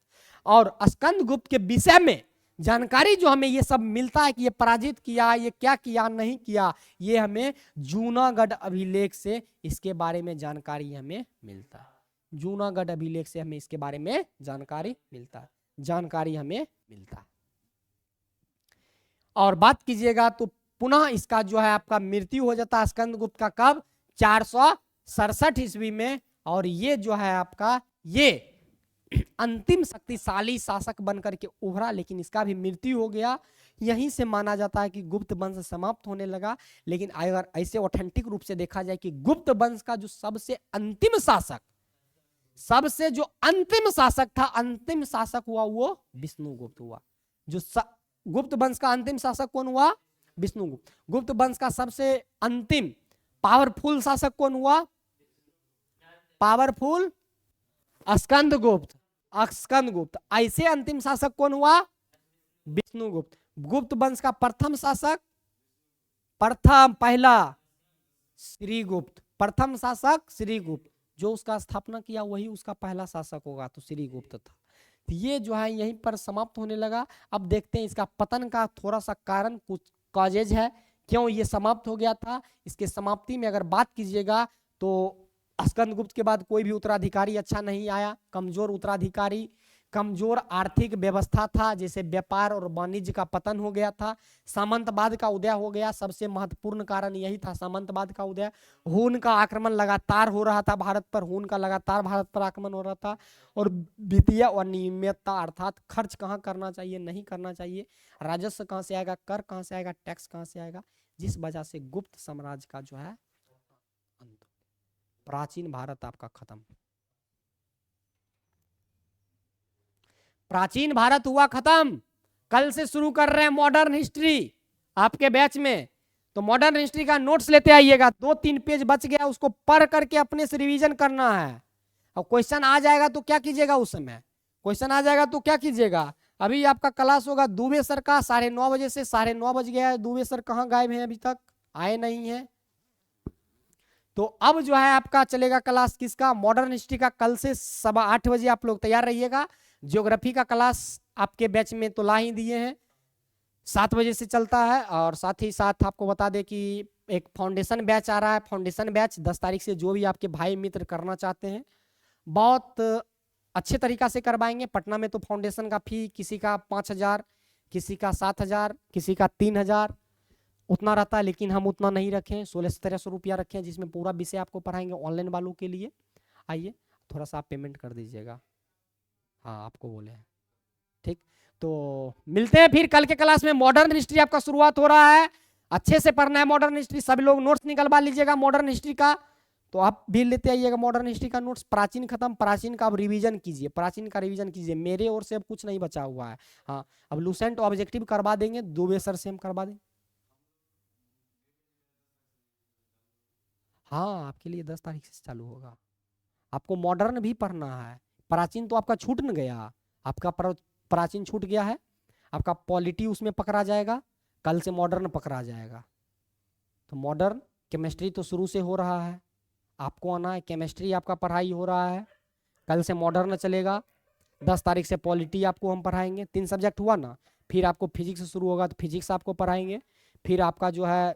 S2: और स्कंद गुप्त के विषय में जानकारी जो हमें ये सब मिलता है कि ये पराजित किया, ये क्या किया नहीं किया, ये हमें जूनागढ़ अभिलेख से इसके बारे में जानकारी हमें मिलता है। और बात कीजिएगा तो पुनः इसका जो है आपका मृत्यु हो जाता है स्कंद गुप्त का। कब? 467 ईस्वी में। और ये जो है आपका ये अंतिम शक्तिशाली शासक बनकर के उभरा, लेकिन इसका भी मृत्यु हो गया। यहीं से माना जाता है कि गुप्त वंश समाप्त होने लगा। लेकिन अगर ऐसे ऑथेंटिक रूप से देखा जाए कि गुप्त वंश का जो सबसे अंतिम शासक हुआ वो विष्णुगुप्त हुआ। गुप्त वंश का अंतिम शासक कौन हुआ? विष्णुगुप्त। गुप्त वंश का सबसे अंतिम पावरफुल शासक कौन हुआ? स्कंदगुप्त। ऐसे अंतिम शासक कौन हुआ? विष्णुगुप्त। गुप्त वंश का प्रथम शासक, प्रथम शासक श्रीगुप्त। जो उसका स्थापना किया वही उसका पहला शासक होगा, तो श्रीगुप्त था। ये जो है यहीं पर समाप्त होने लगा। अब देखते हैं इसका पतन का थोड़ा सा कारण, कुछ कॉजेज है क्यों ये समाप्त हो गया था। इसके समाप्ति में अगर बात कीजिएगा तो स्कंद गुप्त के बाद कोई भी उत्तराधिकारी अच्छा नहीं आया। कमजोर उत्तराधिकारी, कमजोर आर्थिक व्यवस्था था, जैसे व्यापार और वाणिज्य का पतन हो गया था। सामंतवाद का उदय हो गया, सबसे महत्वपूर्ण कारण यही था, सामंतवाद का उदय। हुन का आक्रमण लगातार हो रहा था भारत पर, आक्रमण हो रहा था। और वित्तीय अनियमितता, अर्थात खर्च कहाँ करना चाहिए, नहीं करना चाहिए, राजस्व कहाँ से आएगा, कर कहाँ से आएगा, टैक्स कहाँ से आएगा, जिस वजह से गुप्त साम्राज्य का जो है प्राचीन भारत आपका खत्म। प्राचीन भारत हुआ खत्म। कल से शुरू कर रहे हैं मॉडर्न हिस्ट्री आपके बैच में, तो मॉडर्न हिस्ट्री का नोट्स लेते आइएगा। 2-3 पेज बच गया, उसको पढ़ करके अपने से रिवीजन करना है। और क्वेश्चन आ जाएगा तो क्या कीजिएगा, उस समय क्वेश्चन आ जाएगा तो क्या कीजिएगा। अभी आपका क्लास होगा दुबे सर का 9:30 बजे से, 9:30 बज गया है। दुबे सर कहाँ गायब हैं, अभी तक आए नहीं है। तो अब जो है आपका चलेगा क्लास किसका, मॉडर्न हिस्ट्री का। कल से 8:15 बजे आप लोग तैयार रहिएगा। ज्योग्राफी का क्लास आपके बैच में तो ला ही दिए हैं, 7 बजे से चलता है। और साथ ही साथ आपको बता दें कि एक फाउंडेशन बैच आ रहा है। फाउंडेशन बैच 10 तारीख से जो भी आपके भाई मित्र करना चाहते हैं बहुत अच्छे तरीका से करवाएंगे। पटना में तो फाउंडेशन का फी किसी का 5,000, किसी का 7,000, किसी का 3,000 उतना रहता है, लेकिन हम उतना नहीं रखें, 1600-1700 रुपया रखें, जिसमें पूरा विषय आपको पढ़ाएंगे ऑनलाइन वालों के लिए। आइए थोड़ा सा आप पेमेंट कर दीजिएगा। हाँ आपको बोले हैं, ठीक। तो मिलते हैं फिर कल के क्लास में। मॉडर्न हिस्ट्री आपका शुरुआत हो रहा है, अच्छे से पढ़ना है मॉडर्न हिस्ट्री। सभी लोग नोट्स निकलवा लीजिएगा मॉडर्न हिस्ट्री का, तो आप भी लेते आइएगा मॉडर्न हिस्ट्री का नोट्स। प्राचीन खत्म, प्राचीन का अब रिवीजन कीजिए, प्राचीन का रिवीजन कीजिए, मेरे ओर से अब कुछ नहीं बचा हुआ है। हाँ अब लूसेंट ऑब्जेक्टिव करवा देंगे, दुबे सर से हम करवा देंगे। हाँ आपके लिए 10 तारीख से चालू होगा। आपको मॉडर्न भी पढ़ना है, प्राचीन तो आपका छूट न गया, आपका प्राचीन छूट गया है, आपका पॉलिटी उसमें पकड़ा जाएगा, कल से मॉडर्न पकड़ा जाएगा। तो मॉडर्न केमिस्ट्री तो शुरू से हो रहा है, आपको आना है, केमिस्ट्री आपका पढ़ाई हो रहा है, कल से मॉडर्न चलेगा, 10 तारीख से पॉलिटी आपको हम पढ़ाएंगे। 3 सब्जेक्ट हुआ ना, फिर आपको फिजिक्स शुरू होगा तो फिजिक्स आपको पढ़ाएंगे। फिर आपका जो है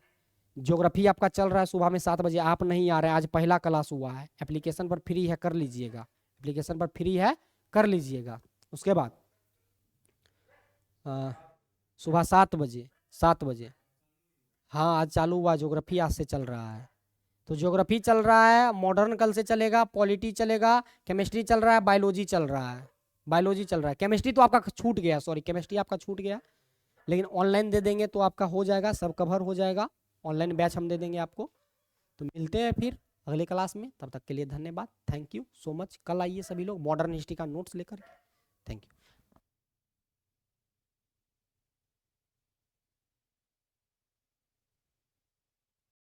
S2: ज्योग्राफी आपका चल रहा है, सुबह में 7 बजे आप नहीं आ रहे हैं, आज पहला क्लास हुआ है, एप्लीकेशन पर फ्री है, कर लीजिएगा, एप्लीकेशन पर फ्री है, कर लीजिएगा। उसके बाद सुबह 7 बजे, 7 बजे, हाँ आज चालू हुआ, ज्योग्राफी आज से चल रहा है। तो ज्योग्राफी चल रहा है, मॉडर्न कल से चलेगा, पॉलिटी चलेगा, केमिस्ट्री चल रहा है, बायोलॉजी चल रहा है, बायोलॉजी चल रहा है। केमिस्ट्री तो आपका छूट गया, सॉरी केमिस्ट्री आपका छूट गया, लेकिन ऑनलाइन दे देंगे तो आपका हो जाएगा, सब कवर हो जाएगा, ऑनलाइन बैच हम दे देंगे आपको। तो मिलते हैं फिर अगले क्लास में, तब तक के लिए धन्यवाद, थैंक यू सो मच। कल आइए सभी लोग मॉडर्न हिस्ट्री का नोट्स लेकर, थैंक यू।